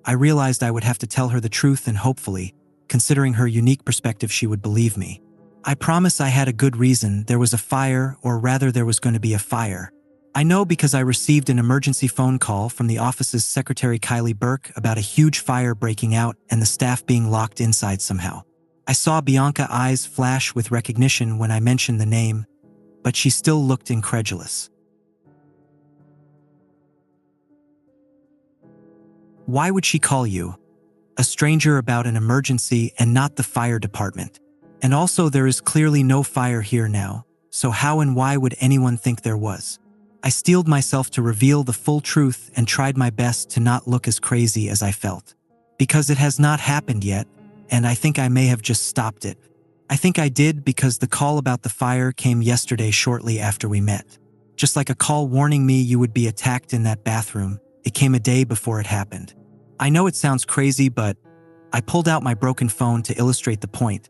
I realized I would have to tell her the truth, and hopefully, considering her unique perspective, she would believe me. I promise I had a good reason. There was a fire, or rather there was going to be a fire. I know because I received an emergency phone call from the office's secretary Kylie Burke about a huge fire breaking out and the staff being locked inside somehow. I saw Bianca's eyes flash with recognition when I mentioned the name, but she still looked incredulous. Why would she call you, a stranger, about an emergency and not the fire department? And also, there is clearly no fire here now, so how and why would anyone think there was? I steeled myself to reveal the full truth and tried my best to not look as crazy as I felt. Because it has not happened yet, and I think I may have just stopped it. I think I did because the call about the fire came yesterday shortly after we met. Just like a call warning me you would be attacked in that bathroom, it came a day before it happened. I know it sounds crazy, but I pulled out my broken phone to illustrate the point.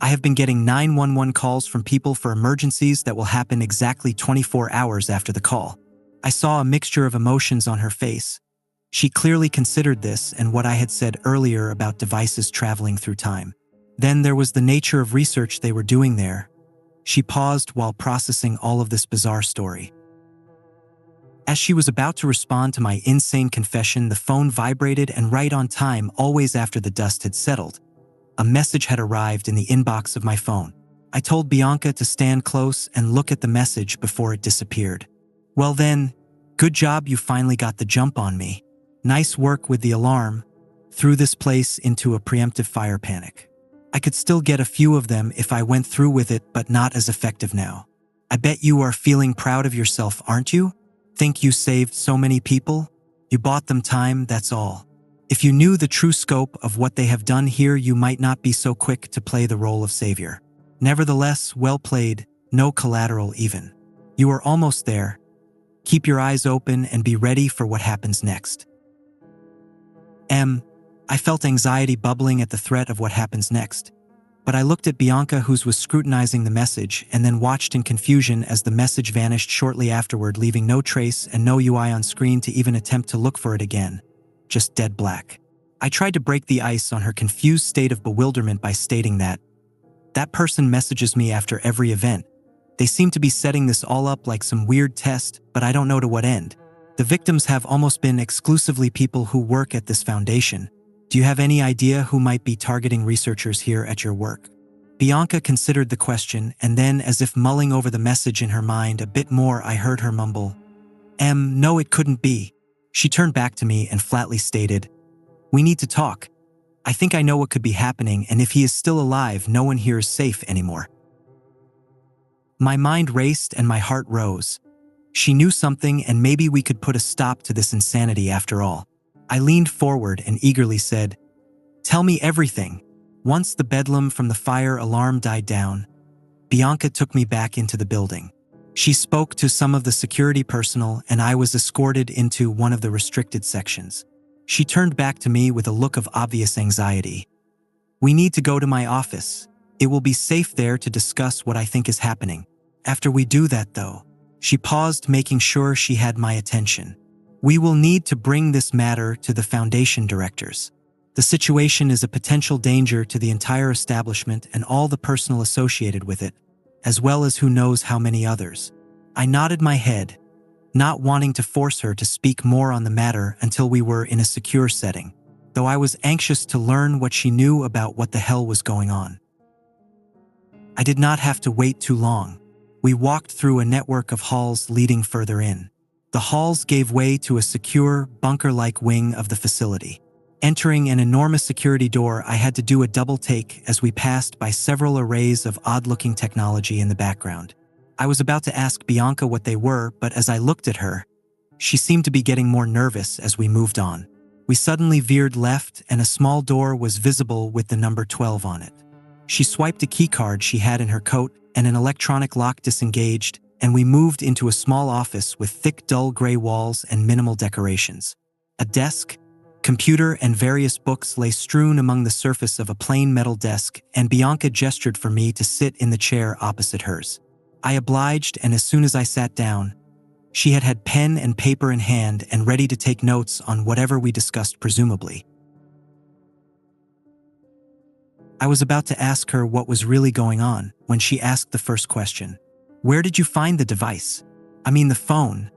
I have been getting 911 calls from people for emergencies that will happen exactly 24 hours after the call. I saw a mixture of emotions on her face. She clearly considered this and what I had said earlier about devices traveling through time. Then there was the nature of research they were doing there. She paused while processing all of this bizarre story. As she was about to respond to my insane confession, the phone vibrated, and right on time, always after the dust had settled, a message had arrived in the inbox of my phone. I told Bianca to stand close and look at the message before it disappeared. "Well then, good job, you finally got the jump on me. Nice work with the alarm. Threw this place into a preemptive fire panic. I could still get a few of them if I went through with it, but not as effective now. I bet you are feeling proud of yourself, aren't you? Think you saved so many people? You bought them time, that's all. If you knew the true scope of what they have done here, you might not be so quick to play the role of savior. Nevertheless, well played, no collateral even. You are almost there. Keep your eyes open and be ready for what happens next." I felt anxiety bubbling at the threat of what happens next. But I looked at Bianca, who was scrutinizing the message, and then watched in confusion as the message vanished shortly afterward, leaving no trace and no UI on screen to even attempt to look for it again. Just dead black. I tried to break the ice on her confused state of bewilderment by stating that person messages me after every event. They seem to be setting this all up like some weird test, but I don't know to what end. The victims have almost been exclusively people who work at this foundation. Do you have any idea who might be targeting researchers here at your work? Bianca considered the question, and then, as if mulling over the message in her mind a bit more, I heard her mumble, "No, it couldn't be." She turned back to me and flatly stated, "We need to talk. I think I know what could be happening, and if he is still alive, no one here is safe anymore." My mind raced and my heart rose. She knew something, and maybe we could put a stop to this insanity after all. I leaned forward and eagerly said, "Tell me everything." Once the bedlam from the fire alarm died down, Bianca took me back into the building. She spoke to some of the security personnel, and I was escorted into one of the restricted sections. She turned back to me with a look of obvious anxiety. "We need to go to my office. It will be safe there to discuss what I think is happening. After we do that, though," she paused, making sure she had my attention, "we will need to bring this matter to the foundation directors. The situation is a potential danger to the entire establishment and all the personnel associated with it, as well as who knows how many others." I nodded my head, not wanting to force her to speak more on the matter until we were in a secure setting, though I was anxious to learn what she knew about what the hell was going on. I did not have to wait too long. We walked through a network of halls leading further in. The halls gave way to a secure, bunker-like wing of the facility. Entering an enormous security door, I had to do a double take as we passed by several arrays of odd-looking technology in the background. I was about to ask Bianca what they were, but as I looked at her, she seemed to be getting more nervous as we moved on. We suddenly veered left, and a small door was visible with the number 12 on it. She swiped a keycard she had in her coat, and an electronic lock disengaged, and we moved into a small office with thick, dull gray walls and minimal decorations. A desk, computer, and various books lay strewn among the surface of a plain metal desk, and Bianca gestured for me to sit in the chair opposite hers. I obliged, and as soon as I sat down, she had pen and paper in hand and ready to take notes on whatever we discussed presumably. I was about to ask her what was really going on when she asked the first question. Where did you find the device? I mean the phone.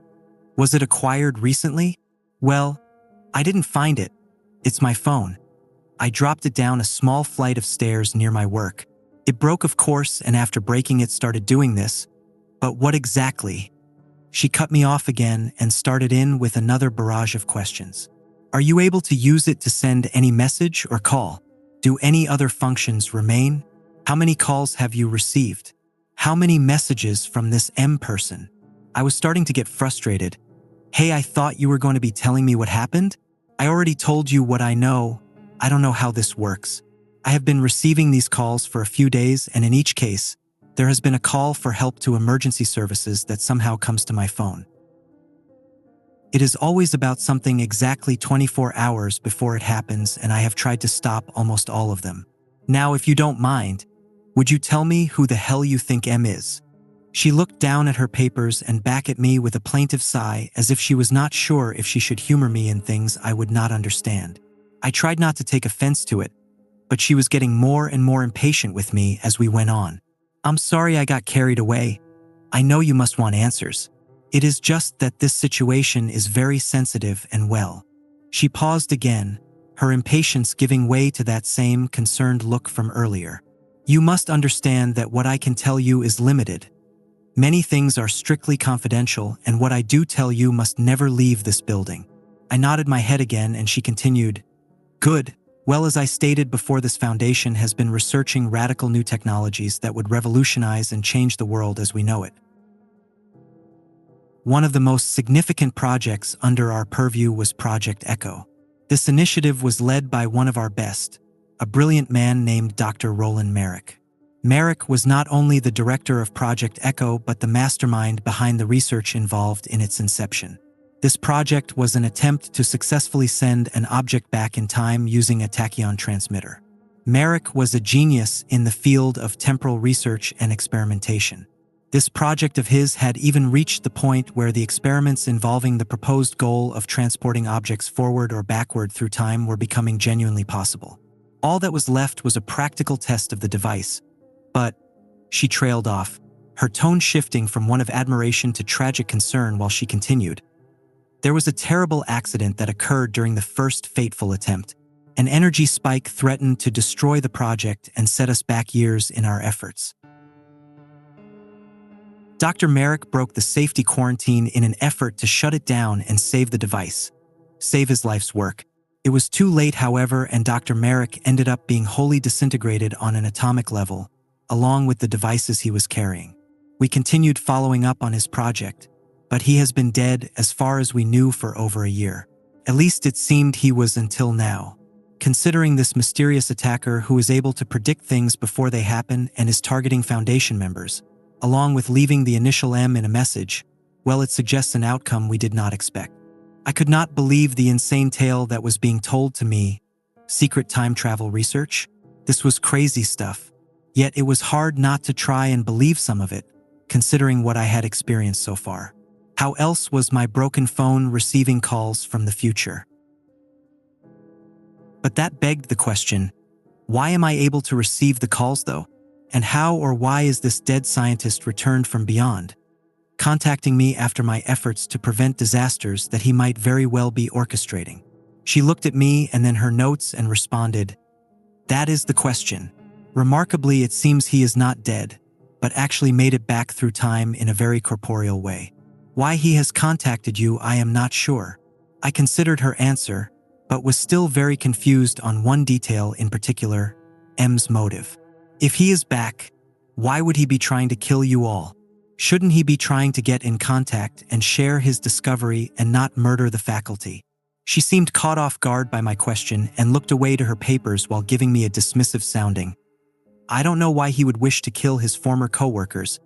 Was it acquired recently? Well, I didn't find it. It's my phone. I dropped it down a small flight of stairs near my work. It broke, of course, and after breaking it started doing this. But what exactly? She cut me off again and started in with another barrage of questions. Are you able to use it to send any message or call? Do any other functions remain? How many calls have you received? How many messages from this M person? I was starting to get frustrated. Hey, I thought you were going to be telling me what happened? I already told you what I know. I don't know how this works. I have been receiving these calls for a few days, and in each case, there has been a call for help to emergency services that somehow comes to my phone. It is always about something exactly 24 hours before it happens, and I have tried to stop almost all of them. Now, if you don't mind, would you tell me who the hell you think M is? She looked down at her papers and back at me with a plaintive sigh, as if she was not sure if she should humor me in things I would not understand. I tried not to take offense to it, but she was getting more and more impatient with me as we went on. I'm sorry I got carried away. I know you must want answers. It is just that this situation is very sensitive and well. She paused again, her impatience giving way to that same concerned look from earlier. You must understand that what I can tell you is limited. Many things are strictly confidential, and what I do tell you must never leave this building. I nodded my head again, and she continued, Good. Well, as I stated before, this foundation has been researching radical new technologies that would revolutionize and change the world as we know it. One of the most significant projects under our purview was Project Echo. This initiative was led by one of our best, a brilliant man named Dr. Roland Merrick. Merrick was not only the director of Project Echo but the mastermind behind the research involved in its inception. This project was an attempt to successfully send an object back in time using a tachyon transmitter. Merrick was a genius in the field of temporal research and experimentation. This project of his had even reached the point where the experiments involving the proposed goal of transporting objects forward or backward through time were becoming genuinely possible. All that was left was a practical test of the device. But she trailed off, her tone shifting from one of admiration to tragic concern while she continued. There was a terrible accident that occurred during the first fateful attempt. An energy spike threatened to destroy the project and set us back years in our efforts. Dr. Merrick broke the safety quarantine in an effort to shut it down and save the device, save his life's work. It was too late, however, and Dr. Merrick ended up being wholly disintegrated on an atomic level, along with the devices he was carrying. We continued following up on his project, but he has been dead as far as we knew for over a year. At least it seemed he was until now. Considering this mysterious attacker who is able to predict things before they happen and is targeting Foundation members, along with leaving the initial M in a message, well, it suggests an outcome we did not expect. I could not believe the insane tale that was being told to me. Secret time travel research? This was crazy stuff. Yet it was hard not to try and believe some of it, considering what I had experienced so far. How else was my broken phone receiving calls from the future? But that begged the question, why am I able to receive the calls though? And how or why is this dead scientist returned from beyond, contacting me after my efforts to prevent disasters that he might very well be orchestrating? She looked at me and then her notes and responded, That is the question. Remarkably, it seems he is not dead, but actually made it back through time in a very corporeal way. Why he has contacted you, I am not sure. I considered her answer, but was still very confused on one detail in particular, M's motive. If he is back, why would he be trying to kill you all? Shouldn't he be trying to get in contact and share his discovery and not murder the faculty? She seemed caught off guard by my question and looked away to her papers while giving me a dismissive sounding. I don't know why he would wish to kill his former co-workers,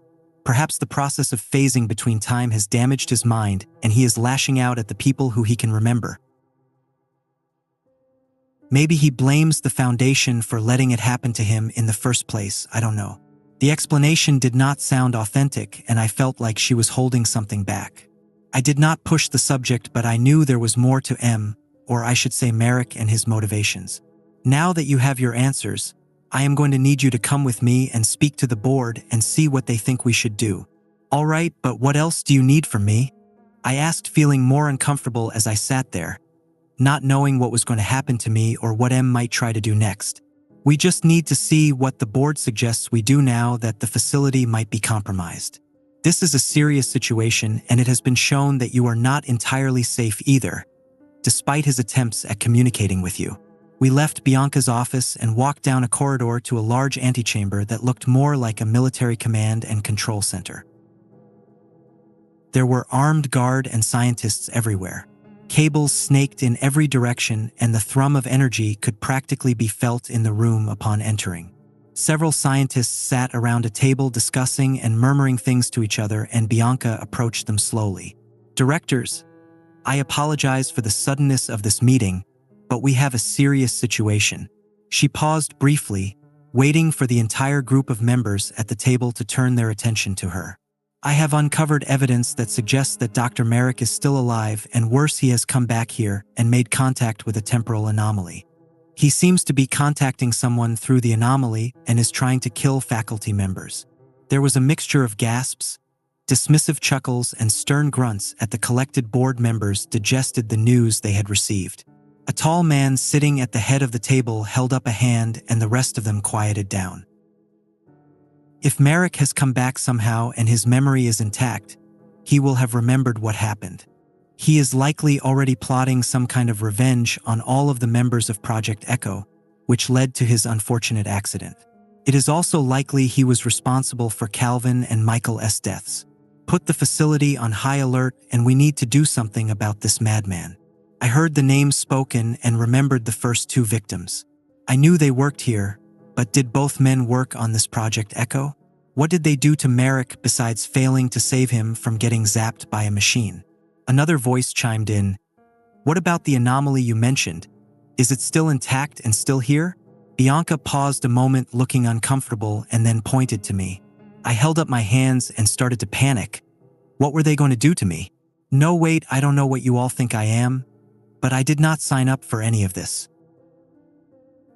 Perhaps the process of phasing between time has damaged his mind and he is lashing out at the people who he can remember. Maybe he blames the Foundation for letting it happen to him in the first place, I don't know. The explanation did not sound authentic and I felt like she was holding something back. I did not push the subject, but I knew there was more to M, or I should say Merrick and his motivations. Now that you have your answers, I am going to need you to come with me and speak to the board and see what they think we should do. All right, but what else do you need from me? I asked, feeling more uncomfortable as I sat there, not knowing what was going to happen to me or what M might try to do next. We just need to see what the board suggests we do now that the facility might be compromised. This is a serious situation and it has been shown that you are not entirely safe either, despite his attempts at communicating with you. We left Bianca's office and walked down a corridor to a large antechamber that looked more like a military command and control center. There were armed guard and scientists everywhere. Cables snaked in every direction and the thrum of energy could practically be felt in the room upon entering. Several scientists sat around a table discussing and murmuring things to each other, and Bianca approached them slowly. Directors, I apologize for the suddenness of this meeting, but we have a serious situation. She paused briefly, waiting for the entire group of members at the table to turn their attention to her. I have uncovered evidence that suggests that Dr. Merrick is still alive, and worse, he has come back here and made contact with a temporal anomaly. He seems to be contacting someone through the anomaly and is trying to kill faculty members. There was a mixture of gasps, dismissive chuckles, and stern grunts as the collected board members digested the news they had received. A tall man sitting at the head of the table held up a hand and the rest of them quieted down. If Merrick has come back somehow and his memory is intact, he will have remembered what happened. He is likely already plotting some kind of revenge on all of the members of Project Echo, which led to his unfortunate accident. It is also likely he was responsible for Calvin and Michael S. deaths. Put the facility on high alert and we need to do something about this madman. I heard the names spoken and remembered the first two victims. I knew they worked here, but did both men work on this Project Echo? What did they do to Merrick besides failing to save him from getting zapped by a machine? Another voice chimed in. What about the anomaly you mentioned? Is it still intact and still here? Bianca paused a moment, looking uncomfortable, and then pointed to me. I held up my hands and started to panic. What were they going to do to me? No, wait, I don't know what you all think I am, but I did not sign up for any of this.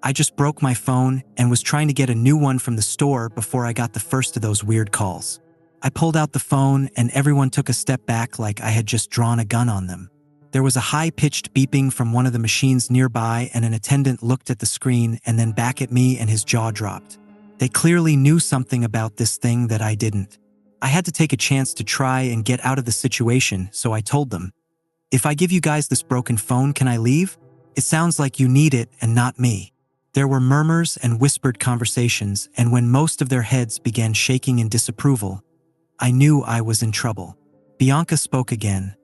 I just broke my phone and was trying to get a new one from the store before I got the first of those weird calls. I pulled out the phone and everyone took a step back like I had just drawn a gun on them. There was a high-pitched beeping from one of the machines nearby and an attendant looked at the screen and then back at me and his jaw dropped. They clearly knew something about this thing that I didn't. I had to take a chance to try and get out of the situation, so I told them, if I give you guys this broken phone, can I leave? It sounds like you need it and not me. There were murmurs and whispered conversations, and when most of their heads began shaking in disapproval, I knew I was in trouble. Bianca spoke again.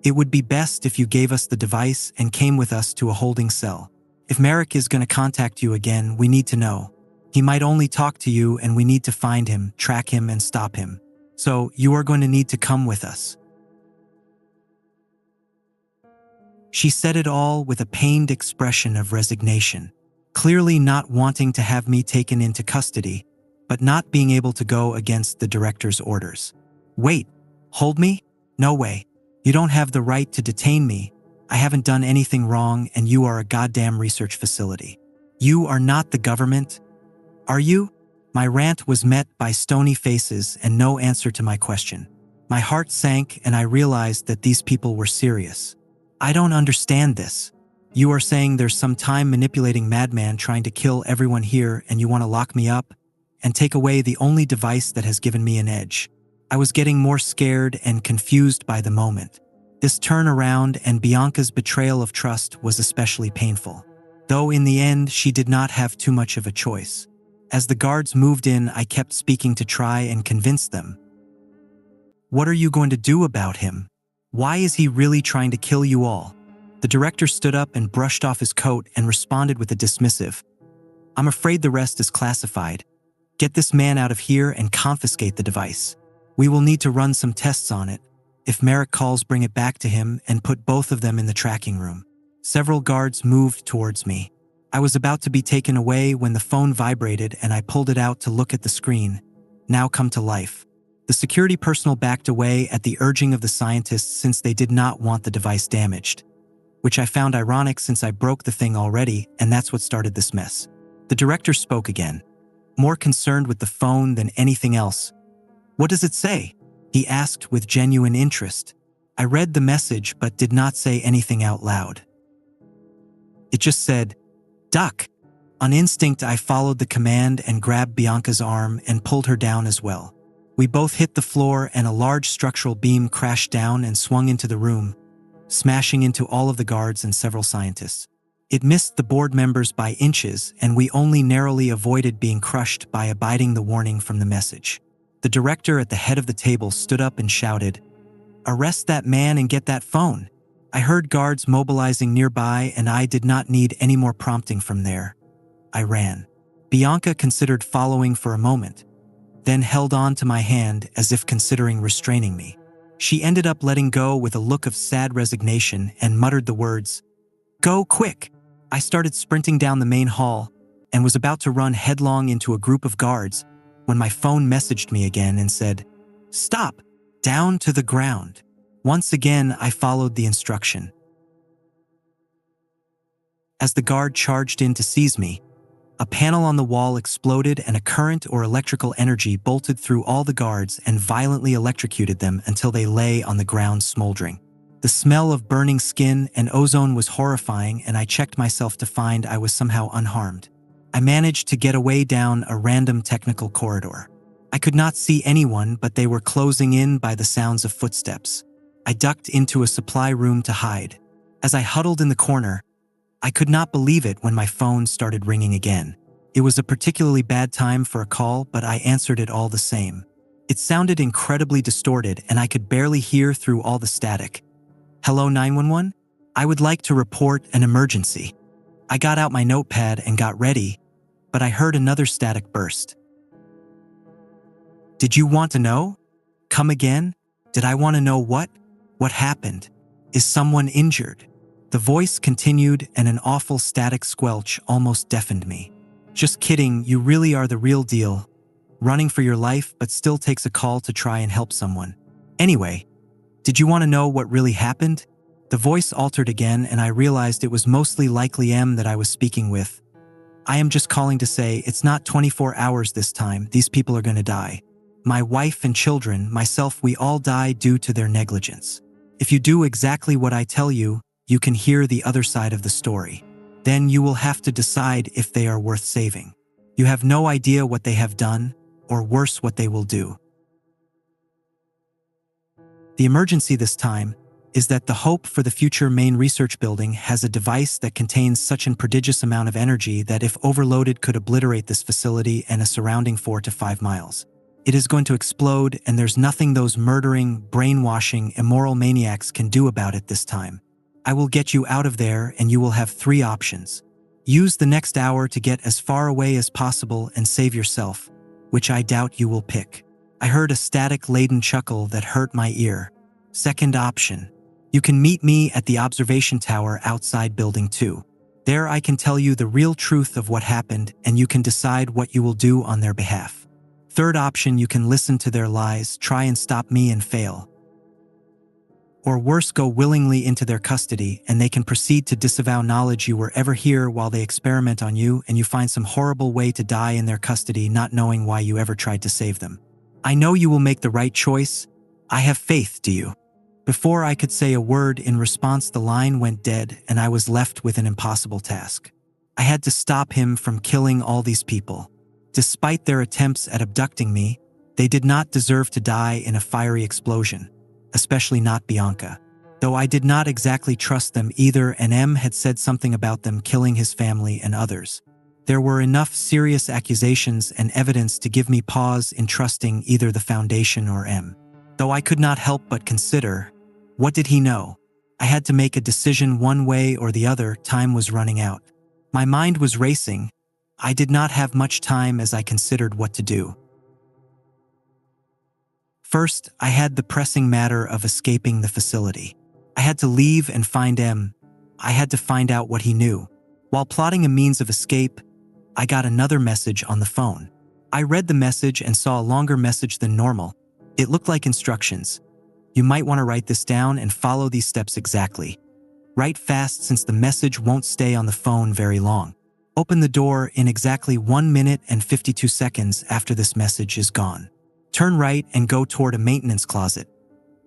It would be best if you gave us the device and came with us to a holding cell. If Merrick is going to contact you again, we need to know. He might only talk to you and we need to find him, track him, and stop him. So you are going to need to come with us. She said it all with a pained expression of resignation, clearly not wanting to have me taken into custody, but not being able to go against the director's orders. Wait, hold me? No way. You don't have the right to detain me. I haven't done anything wrong and you are a goddamn research facility. You are not the government, are you? My rant was met by stony faces and no answer to my question. My heart sank and I realized that these people were serious. I don't understand this. You are saying there's some time-manipulating madman trying to kill everyone here and you want to lock me up and take away the only device that has given me an edge. I was getting more scared and confused by the moment. This turnaround and Bianca's betrayal of trust was especially painful, though in the end she did not have too much of a choice. As the guards moved in, I kept speaking to try and convince them. What are you going to do about him? Why is he really trying to kill you all? The director stood up and brushed off his coat and responded with a dismissive, I'm afraid the rest is classified. Get this man out of here and confiscate the device. We will need to run some tests on it. If Merrick calls, bring it back to him and put both of them in the tracking room. Several guards moved towards me. I was about to be taken away when the phone vibrated and I pulled it out to look at the screen, now come to life. The security personnel backed away at the urging of the scientists since they did not want the device damaged, which I found ironic since I broke the thing already, and that's what started this mess. The director spoke again, more concerned with the phone than anything else. "What does it say?" he asked with genuine interest. I read the message but did not say anything out loud. It just said, "Duck." On instinct, I followed the command and grabbed Bianca's arm and pulled her down as well. We both hit the floor and a large structural beam crashed down and swung into the room, smashing into all of the guards and several scientists. It missed the board members by inches, and we only narrowly avoided being crushed by abiding the warning from the message. The director at the head of the table stood up and shouted, "Arrest that man and get that phone." I heard guards mobilizing nearby, and I did not need any more prompting from there. I ran. Bianca considered following for a moment, then held on to my hand as if considering restraining me. She ended up letting go with a look of sad resignation and muttered the words, "Go quick." I started sprinting down the main hall and was about to run headlong into a group of guards when my phone messaged me again and said, "Stop, down to the ground." Once again, I followed the instruction. As the guard charged in to seize me, a panel on the wall exploded and a current or electrical energy bolted through all the guards and violently electrocuted them until they lay on the ground smoldering. The smell of burning skin and ozone was horrifying, and I checked myself to find I was somehow unharmed. I managed to get away down a random technical corridor. I could not see anyone, but they were closing in by the sounds of footsteps. I ducked into a supply room to hide. As I huddled in the corner, I could not believe it when my phone started ringing again. It was a particularly bad time for a call, but I answered it all the same. It sounded incredibly distorted, and I could barely hear through all the static. "Hello, 911? I would like to report an emergency." I got out my notepad and got ready, but I heard another static burst. "Did you want to know? Come again? Did I want to know what? What happened? Is someone injured?" The voice continued, and an awful static squelch almost deafened me. "Just kidding, you really are the real deal. Running for your life, but still takes a call to try and help someone. Anyway, did you want to know what really happened?" The voice altered again, and I realized it was mostly likely M that I was speaking with. "I am just calling to say it's not 24 hours this time. These people are going to die. My wife and children, myself, we all die due to their negligence. If you do exactly what I tell you, you can hear the other side of the story. Then you will have to decide if they are worth saving. You have no idea what they have done, or worse, what they will do. The emergency this time is that the Hope for the Future main research building has a device that contains such an prodigious amount of energy that if overloaded could obliterate this facility and a surrounding 4 to 5 miles. It is going to explode, and there's nothing those murdering, brainwashing, immoral maniacs can do about it this time. I will get you out of there, and you will have 3 options. Use the next hour to get as far away as possible and save yourself, which I doubt you will pick. I heard a static-laden chuckle that hurt my ear. Second option. You can meet me at the observation tower outside Building 2. There I can tell you the real truth of what happened, and you can decide what you will do on their behalf. Third option, you can listen to their lies, try and stop me and fail. Or worse, go willingly into their custody, and they can proceed to disavow knowledge you were ever here while they experiment on you, and you find some horrible way to die in their custody not knowing why you ever tried to save them. I know you will make the right choice. I have faith, do you? Before I could say a word in response, the line went dead, and I was left with an impossible task. I had to stop him from killing all these people. Despite their attempts at abducting me, they did not deserve to die in a fiery explosion. Especially not Bianca. Though I did not exactly trust them either, and M had said something about them killing his family and others. There were enough serious accusations and evidence to give me pause in trusting either the Foundation or M. Though I could not help but consider, what did he know? I had to make a decision one way or the other. Time was running out. My mind was racing. I did not have much time as I considered what to do. First, I had the pressing matter of escaping the facility. I had to leave and find M. I had to find out what he knew. While plotting a means of escape, I got another message on the phone. I read the message and saw a longer message than normal. It looked like instructions. You might want to write this down and follow these steps exactly. Write fast since the message won't stay on the phone very long. Open the door in exactly 1 minute and 52 seconds after this message is gone. Turn right and go toward a maintenance closet.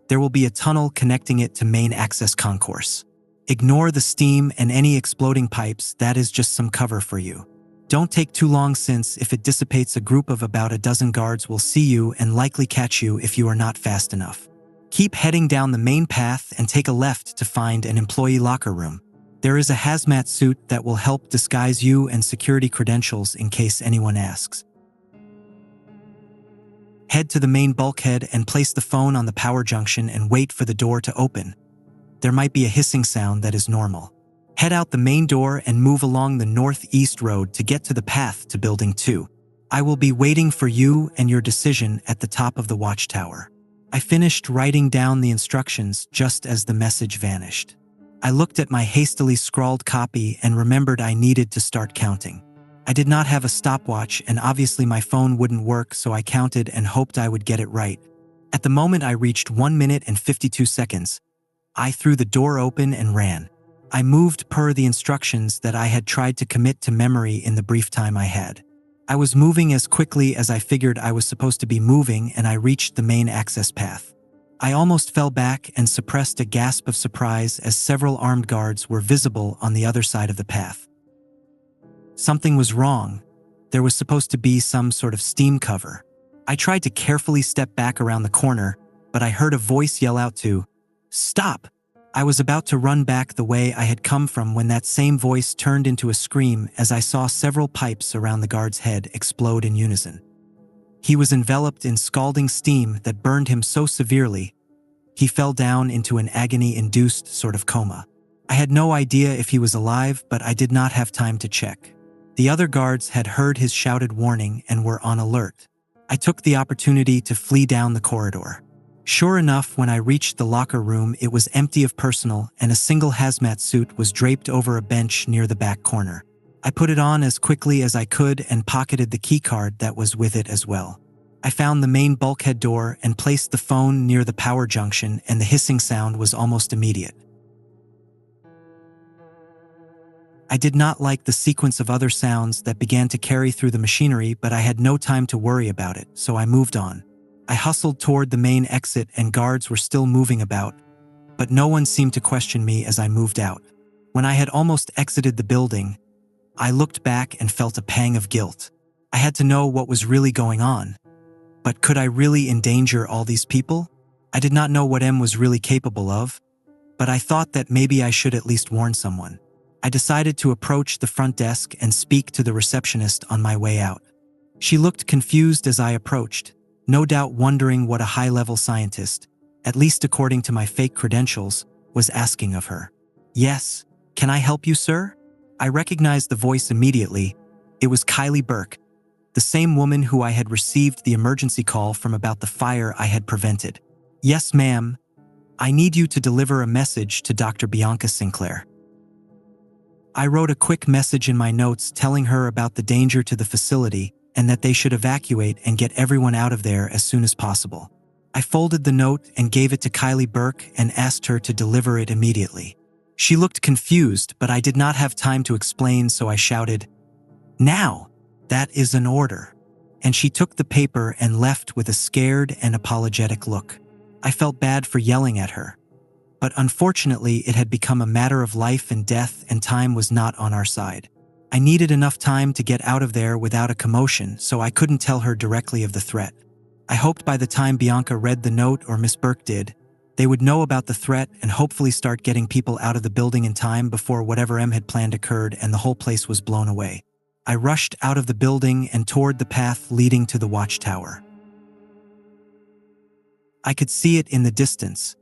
There will be a tunnel connecting it to main access concourse. Ignore the steam and any exploding pipes, that is just some cover for you. Don't take too long since if it dissipates, a group of about a dozen guards will see you and likely catch you if you are not fast enough. Keep heading down the main path and take a left to find an employee locker room. There is a hazmat suit that will help disguise you and security credentials in case anyone asks. Head to the main bulkhead and place the phone on the power junction and wait for the door to open. There might be a hissing sound that is normal. Head out the main door and move along the northeast road to get to the path to Building 2. I will be waiting for you and your decision at the top of the watchtower. I finished writing down the instructions just as the message vanished. I looked at my hastily scrawled copy and remembered I needed to start counting. I did not have a stopwatch and obviously my phone wouldn't work, so I counted and hoped I would get it right. At the moment I reached 1 minute and 52 seconds, I threw the door open and ran. I moved per the instructions that I had tried to commit to memory in the brief time I had. I was moving as quickly as I figured I was supposed to be moving, and I reached the main access path. I almost fell back and suppressed a gasp of surprise as several armed guards were visible on the other side of the path. Something was wrong. There was supposed to be some sort of steam cover. I tried to carefully step back around the corner, but I heard a voice yell out to, "Stop!" I was about to run back the way I had come from when that same voice turned into a scream as I saw several pipes around the guard's head explode in unison. He was enveloped in scalding steam that burned him so severely, he fell down into an agony-induced sort of coma. I had no idea if he was alive, but I did not have time to check. The other guards had heard his shouted warning and were on alert. I took the opportunity to flee down the corridor. Sure enough, when I reached the locker room, it was empty of personnel and a single hazmat suit was draped over a bench near the back corner. I put it on as quickly as I could and pocketed the keycard that was with it as well. I found the main bulkhead door and placed the phone near the power junction, and the hissing sound was almost immediate. I did not like the sequence of other sounds that began to carry through the machinery, but I had no time to worry about it, so I moved on. I hustled toward the main exit and guards were still moving about, but no one seemed to question me as I moved out. When I had almost exited the building, I looked back and felt a pang of guilt. I had to know what was really going on. But could I really endanger all these people? I did not know what M was really capable of, but I thought that maybe I should at least warn someone. I decided to approach the front desk and speak to the receptionist on my way out. She looked confused as I approached, no doubt wondering what a high-level scientist, at least according to my fake credentials, was asking of her. "Yes, can I help you, sir?" I recognized the voice immediately. It was Kylie Burke, the same woman who I had received the emergency call from about the fire I had prevented. "Yes, ma'am. I need you to deliver a message to Dr. Bianca Sinclair." I wrote a quick message in my notes telling her about the danger to the facility and that they should evacuate and get everyone out of there as soon as possible. I folded the note and gave it to Kylie Burke and asked her to deliver it immediately. She looked confused, but I did not have time to explain, so I shouted, "Now! That is an order." And she took the paper and left with a scared and apologetic look. I felt bad for yelling at her, but unfortunately it had become a matter of life and death and time was not on our side. I needed enough time to get out of there without a commotion, so I couldn't tell her directly of the threat. I hoped by the time Bianca read the note, or Miss Burke did, they would know about the threat and hopefully start getting people out of the building in time before whatever M had planned occurred and the whole place was blown away. I rushed out of the building and toward the path leading to the watchtower. I could see it in the distance,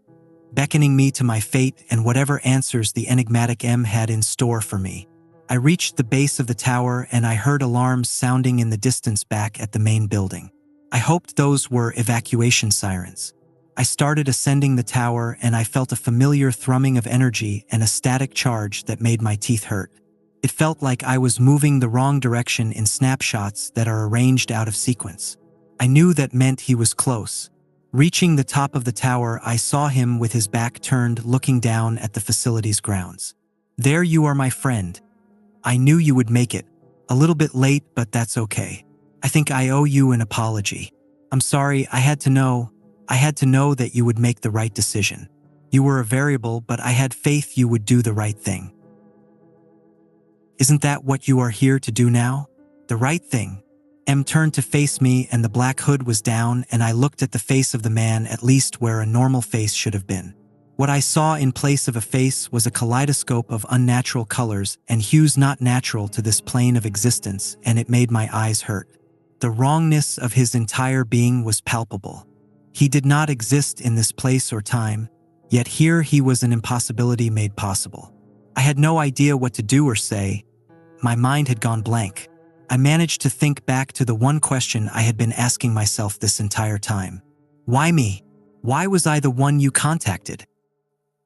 beckoning me to my fate and whatever answers the enigmatic M had in store for me. I reached the base of the tower and I heard alarms sounding in the distance back at the main building. I hoped those were evacuation sirens. I started ascending the tower and I felt a familiar thrumming of energy and a static charge that made my teeth hurt. It felt like I was moving the wrong direction in snapshots that are arranged out of sequence. I knew that meant he was close. Reaching the top of the tower, I saw him with his back turned, looking down at the facility's grounds. "There you are, my friend. I knew you would make it. A little bit late, but that's okay. I think I owe you an apology. I'm sorry, I had to know that you would make the right decision. You were a variable, but I had faith you would do the right thing." "Isn't that what you are here to do now? The right thing?" M turned to face me and the black hood was down and I looked at the face of the man, at least where a normal face should have been. What I saw in place of a face was a kaleidoscope of unnatural colors and hues not natural to this plane of existence, and it made my eyes hurt. The wrongness of his entire being was palpable. He did not exist in this place or time, yet here he was, an impossibility made possible. I had no idea what to do or say. My mind had gone blank. I managed to think back to the one question I had been asking myself this entire time. Why me? Why was I the one you contacted?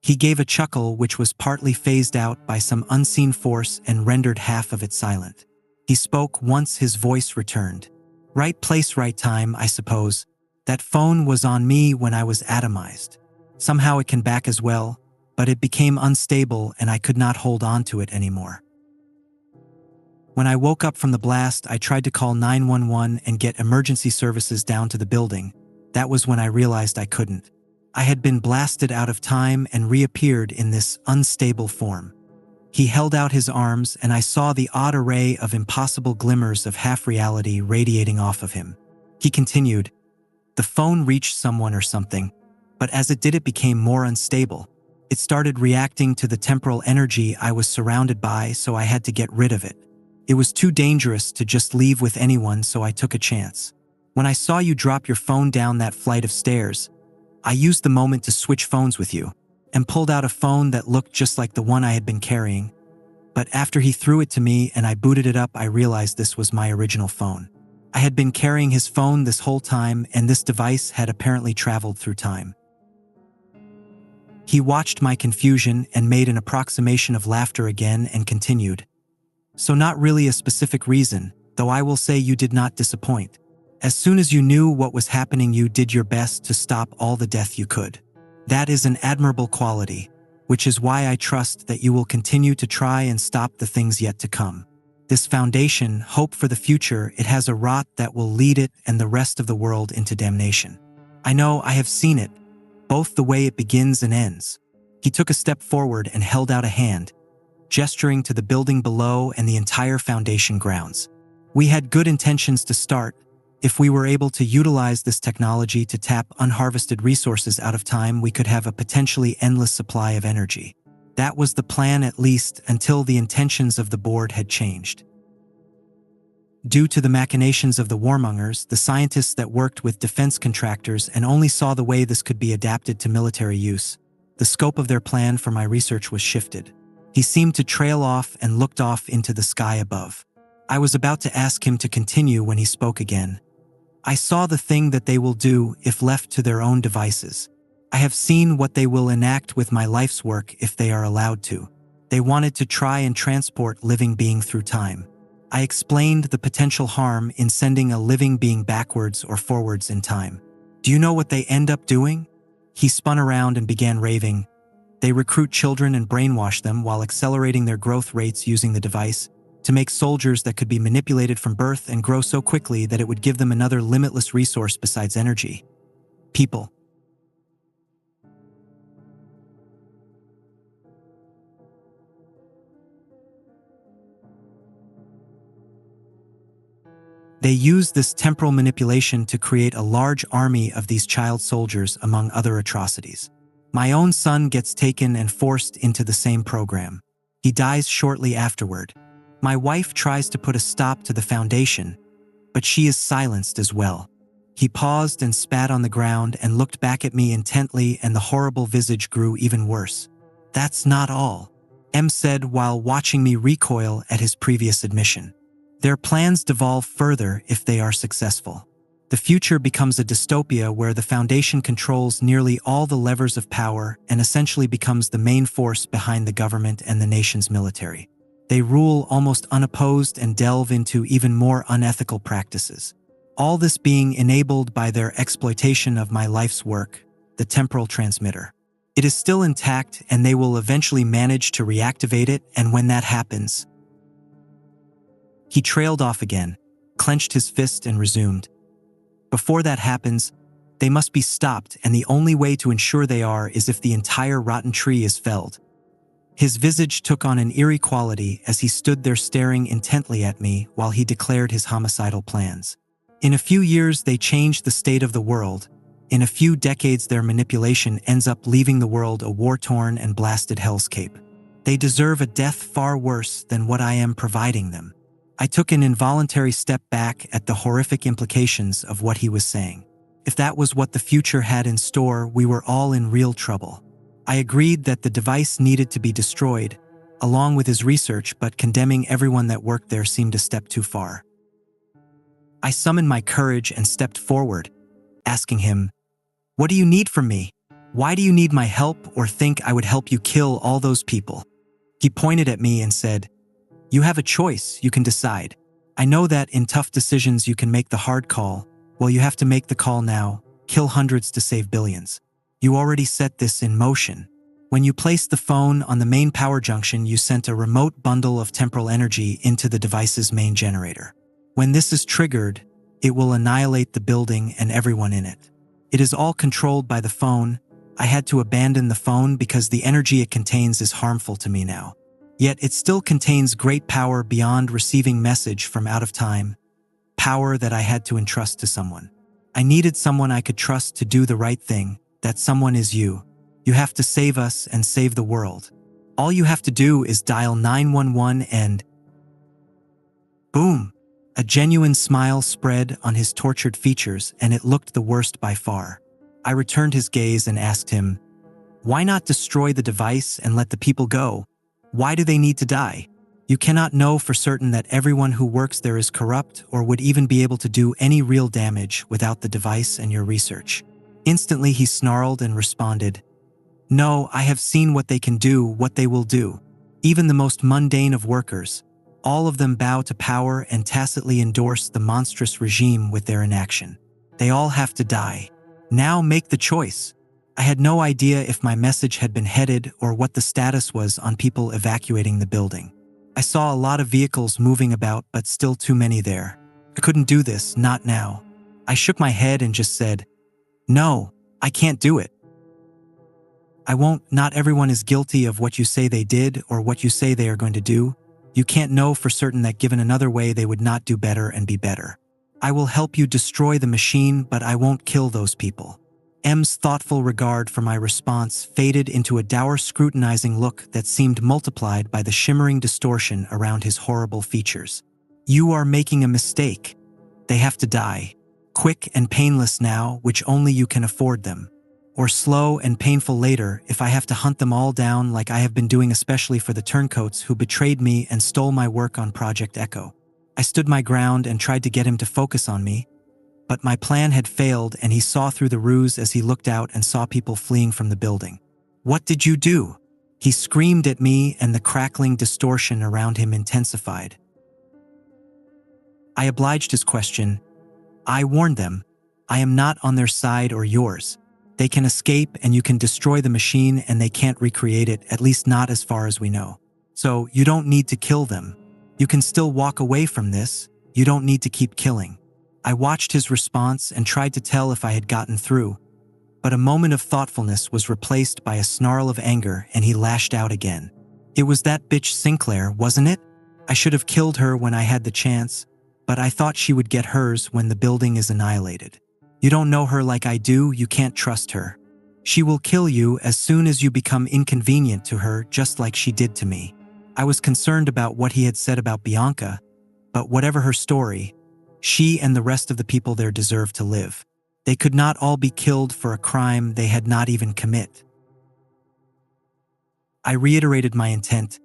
He gave a chuckle which was partly phased out by some unseen force and rendered half of it silent. He spoke once his voice returned. "Right place, right time, I suppose. That phone was on me when I was atomized. Somehow it can back as well, but it became unstable and I could not hold on to it anymore. When I woke up from the blast, I tried to call 911 and get emergency services down to the building. That was when I realized I couldn't. I had been blasted out of time and reappeared in this unstable form." He held out his arms and I saw the odd array of impossible glimmers of half-reality radiating off of him. He continued, "The phone reached someone or something, but as it did it became more unstable. It started reacting to the temporal energy I was surrounded by, so I had to get rid of it. It was too dangerous to just leave with anyone, so I took a chance. When I saw you drop your phone down that flight of stairs, I used the moment to switch phones with you and pulled out a phone that looked just like the one I had been carrying. But after he threw it to me and I booted it up, I realized this was my original phone. I had been carrying his phone this whole time, and this device had apparently traveled through time." He watched my confusion and made an approximation of laughter again and continued, "So not really a specific reason, though I will say you did not disappoint. As soon as you knew what was happening, you did your best to stop all the death you could. That is an admirable quality, which is why I trust that you will continue to try and stop the things yet to come. This foundation, hope for the future, it has a rot that will lead it and the rest of the world into damnation. I know, I have seen it, both the way it begins and ends." He took a step forward and held out a hand, gesturing to the building below and the entire foundation grounds. "We had good intentions to start. If we were able to utilize this technology to tap unharvested resources out of time, we could have a potentially endless supply of energy. That was the plan, at least until the intentions of the board had changed. Due to the machinations of the warmongers, the scientists that worked with defense contractors and only saw the way this could be adapted to military use, the scope of their plan for my research was shifted." He seemed to trail off and looked off into the sky above. I was about to ask him to continue when he spoke again. "I saw the thing that they will do if left to their own devices. I have seen what they will enact with my life's work if they are allowed to. They wanted to try and transport living being through time. I explained the potential harm in sending a living being backwards or forwards in time. Do you know what they end up doing?" He spun around and began raving. "They recruit children and brainwash them while accelerating their growth rates using the device to make soldiers that could be manipulated from birth and grow so quickly that it would give them another limitless resource besides energy. People. They use this temporal manipulation to create a large army of these child soldiers, among other atrocities. My own son gets taken and forced into the same program. He dies shortly afterward. My wife tries to put a stop to the foundation, but she is silenced as well." He paused and spat on the ground and looked back at me intently, and the horrible visage grew even worse. "That's not all," M said while watching me recoil at his previous admission. "Their plans devolve further if they are successful. The future becomes a dystopia where the Foundation controls nearly all the levers of power and essentially becomes the main force behind the government and the nation's military. They rule almost unopposed and delve into even more unethical practices. All this being enabled by their exploitation of my life's work, the temporal transmitter. It is still intact and they will eventually manage to reactivate it, and when that happens... He trailed off again, clenched his fist and resumed. Before that happens, they must be stopped, and the only way to ensure they are is if the entire rotten tree is felled. His visage took on an eerie quality as he stood there staring intently at me while he declared his homicidal plans. In a few years they change the state of the world. In a few decades their manipulation ends up leaving the world a war-torn and blasted hellscape. They deserve a death far worse than what I am providing them. I took an involuntary step back at the horrific implications of what he was saying. If that was what the future had in store, we were all in real trouble. I agreed that the device needed to be destroyed, along with his research, but condemning everyone that worked there seemed a step too far. I summoned my courage and stepped forward, asking him, "What do you need from me? Why do you need my help or think I would help you kill all those people?" He pointed at me and said, "You have a choice, you can decide. I know that in tough decisions you can make the hard call. Well, you have to make the call now, kill hundreds to save billions. You already set this in motion. When you placed the phone on the main power junction, you sent a remote bundle of temporal energy into the device's main generator. When this is triggered, it will annihilate the building and everyone in it. It is all controlled by the phone. I had to abandon the phone because the energy it contains is harmful to me now. Yet it still contains great power beyond receiving message from out of time, power that I had to entrust to someone. I needed someone I could trust to do the right thing. That someone is you. You have to save us and save the world. All you have to do is dial 911 and... Boom! A genuine smile spread on his tortured features, and it looked the worst by far. I returned his gaze and asked him, "Why not destroy the device and let the people go? Why do they need to die? You cannot know for certain that everyone who works there is corrupt or would even be able to do any real damage without the device and your research." Instantly he snarled and responded, "No, I have seen what they can do, what they will do. Even the most mundane of workers, all of them bow to power and tacitly endorse the monstrous regime with their inaction. They all have to die. Now make the choice." I had no idea if my message had been headed or what the status was on people evacuating the building. I saw a lot of vehicles moving about, but still too many there. I couldn't do this, not now. I shook my head and just said, "No, I can't do it. I won't. Not everyone is guilty of what you say they did or what you say they are going to do. You can't know for certain that given another way they would not do better and be better. I will help you destroy the machine, but I won't kill those people." M's thoughtful regard for my response faded into a dour scrutinizing look that seemed multiplied by the shimmering distortion around his horrible features. "You are making a mistake. They have to die. Quick and painless now, which only you can afford them. Or slow and painful later if I have to hunt them all down like I have been doing, especially for the turncoats who betrayed me and stole my work on Project Echo." I stood my ground and tried to get him to focus on me, but my plan had failed and he saw through the ruse as he looked out and saw people fleeing from the building. "What did you do?" He screamed at me, and the crackling distortion around him intensified. I obliged his question. "I warned them. I am not on their side or yours. They can escape and you can destroy the machine and they can't recreate it, at least not as far as we know. So you don't need to kill them. You can still walk away from this. You don't need to keep killing." I watched his response and tried to tell if I had gotten through, but a moment of thoughtfulness was replaced by a snarl of anger and he lashed out again. "It was that bitch Sinclair, wasn't it? I should have killed her when I had the chance, but I thought she would get hers when the building is annihilated. You don't know her like I do, you can't trust her. She will kill you as soon as you become inconvenient to her, just like she did to me." I was concerned about what he had said about Bianca, but whatever her story, she and the rest of the people there deserved to live. They could not all be killed for a crime they had not even commit. I reiterated my intent.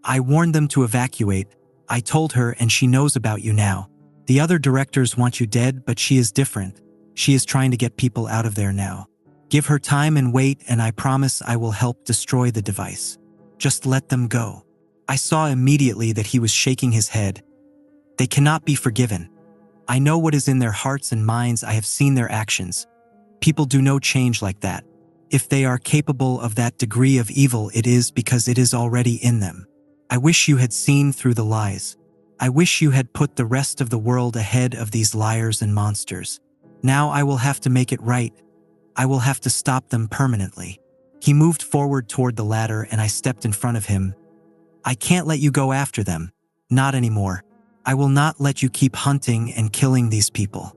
"I warned them to evacuate. I told her and she knows about you now. The other directors want you dead, but she is different. She is trying to get people out of there now. Give her time and wait, and I promise I will help destroy the device. Just let them go." I saw immediately that he was shaking his head. They cannot be forgiven. I know what is in their hearts and minds. I have seen their actions. People do no change like that. If they are capable of that degree of evil, it is because it is already in them. I wish you had seen through the lies. I wish you had put the rest of the world ahead of these liars and monsters. Now I will have to make it right. I will have to stop them permanently." He moved forward toward the ladder and I stepped in front of him. "I can't let you go after them. Not anymore. I will not let you keep hunting and killing these people."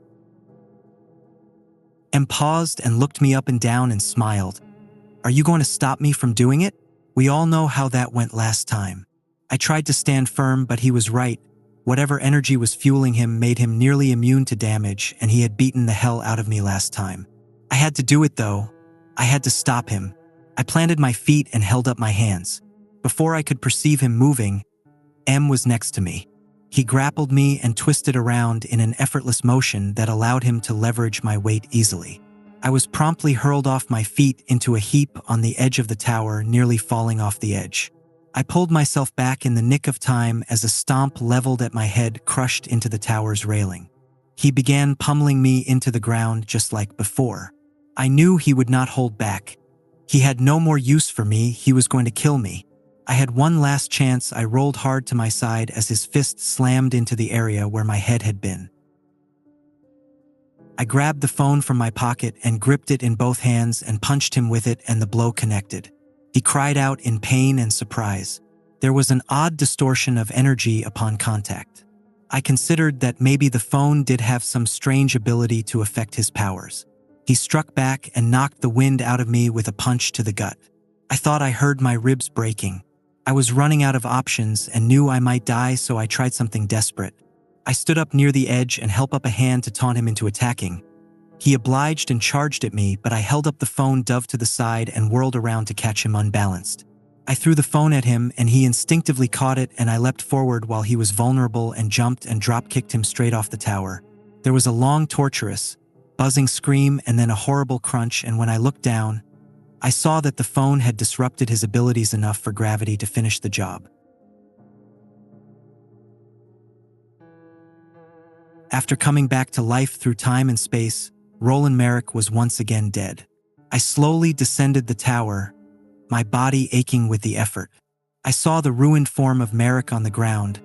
M paused and looked me up and down and smiled. "Are you going to stop me from doing it? We all know how that went last time." I tried to stand firm, but he was right. Whatever energy was fueling him made him nearly immune to damage, and he had beaten the hell out of me last time. I had to do it though. I had to stop him. I planted my feet and held up my hands. Before I could perceive him moving, M was next to me. He grappled me and twisted around in an effortless motion that allowed him to leverage my weight easily. I was promptly hurled off my feet into a heap on the edge of the tower, nearly falling off the edge. I pulled myself back in the nick of time as a stomp leveled at my head crushed into the tower's railing. He began pummeling me into the ground just like before. I knew he would not hold back. He had no more use for me. He was going to kill me. I had one last chance. I rolled hard to my side as his fist slammed into the area where my head had been. I grabbed the phone from my pocket and gripped it in both hands and punched him with it, and the blow connected. He cried out in pain and surprise. There was an odd distortion of energy upon contact. I considered that maybe the phone did have some strange ability to affect his powers. He struck back and knocked the wind out of me with a punch to the gut. I thought I heard my ribs breaking. I was running out of options and knew I might die, so I tried something desperate. I stood up near the edge and held up a hand to taunt him into attacking. He obliged and charged at me, but I held up the phone, dove to the side, and whirled around to catch him unbalanced. I threw the phone at him, and he instinctively caught it, and I leapt forward while he was vulnerable and jumped and drop-kicked him straight off the tower. There was a long, torturous, buzzing scream and then a horrible crunch, and when I looked down, I saw that the phone had disrupted his abilities enough for gravity to finish the job. After coming back to life through time and space, Roland Merrick was once again dead. I slowly descended the tower, my body aching with the effort. I saw the ruined form of Merrick on the ground.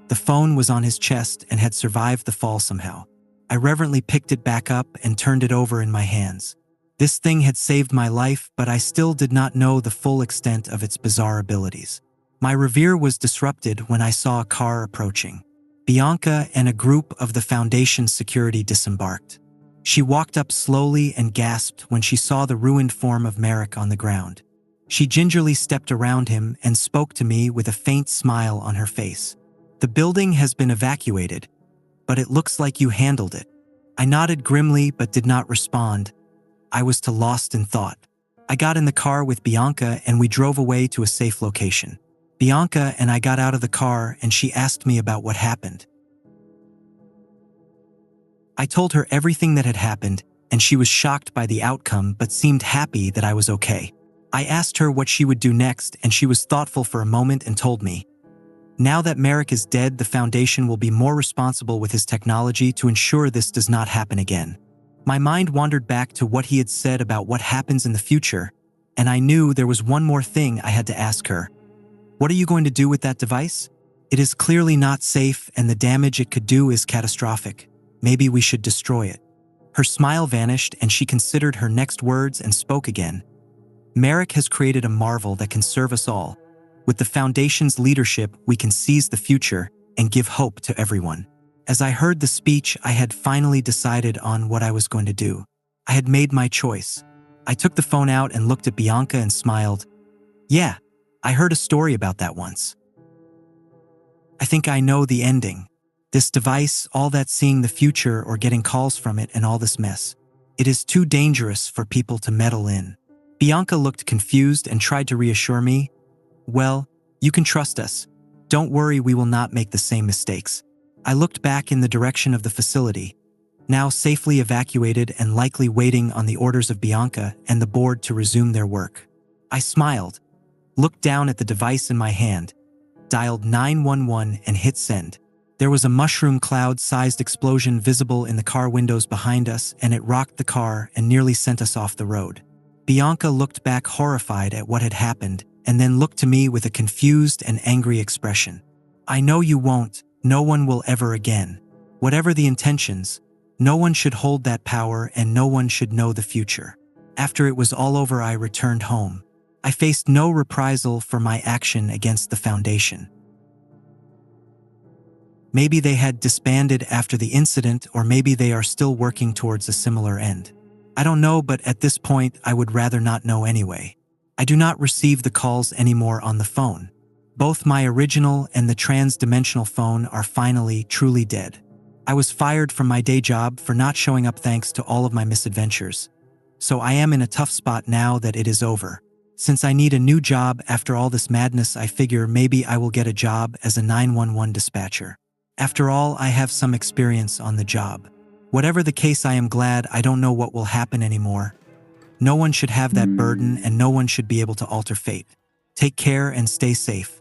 The phone was on his chest and had survived the fall somehow. I reverently picked it back up and turned it over in my hands. This thing had saved my life, but I still did not know the full extent of its bizarre abilities. My reverie was disrupted when I saw a car approaching. Bianca and a group of the Foundation's security disembarked. She walked up slowly and gasped when she saw the ruined form of Merrick on the ground. She gingerly stepped around him and spoke to me with a faint smile on her face. "The building has been evacuated, but it looks like you handled it." I nodded grimly but did not respond. I was too lost in thought. I got in the car with Bianca and we drove away to a safe location. Bianca and I got out of the car and she asked me about what happened. I told her everything that had happened, and she was shocked by the outcome but seemed happy that I was okay. I asked her what she would do next, and she was thoughtful for a moment and told me, "Now that Merrick is dead, the Foundation will be more responsible with his technology to ensure this does not happen again." My mind wandered back to what he had said about what happens in the future, and I knew there was one more thing I had to ask her. "What are you going to do with that device? It is clearly not safe, and the damage it could do is catastrophic. Maybe we should destroy it." Her smile vanished, and she considered her next words and spoke again. "Merrick has created a marvel that can serve us all. With the Foundation's leadership, we can seize the future and give hope to everyone." As I heard the speech, I had finally decided on what I was going to do. I had made my choice. I took the phone out and looked at Bianca and smiled. "Yeah, I heard a story about that once. I think I know the ending. This device, all that seeing the future or getting calls from it and all this mess. It is too dangerous for people to meddle in." Bianca looked confused and tried to reassure me. "Well, you can trust us. Don't worry, we will not make the same mistakes." I looked back in the direction of the facility, now safely evacuated and likely waiting on the orders of Bianca and the board to resume their work. I smiled, looked down at the device in my hand, dialed 911 and hit send. There was a mushroom cloud-sized explosion visible in the car windows behind us, and it rocked the car and nearly sent us off the road. Bianca looked back horrified at what had happened and then looked to me with a confused and angry expression. "I know you won't. No one will ever again. Whatever the intentions, no one should hold that power and no one should know the future." After it was all over, I returned home. I faced no reprisal for my action against the Foundation. Maybe they had disbanded after the incident, or maybe they are still working towards a similar end. I don't know, but at this point, I would rather not know anyway. I do not receive the calls anymore on the phone. Both my original and the trans-dimensional phone are finally, truly dead. I was fired from my day job for not showing up thanks to all of my misadventures. So I am in a tough spot now that it is over. Since I need a new job after all this madness, I figure maybe I will get a job as a 911 dispatcher. After all, I have some experience on the job. Whatever the case, I am glad I don't know what will happen anymore. No one should have that burden and no one should be able to alter fate. Take care and stay safe.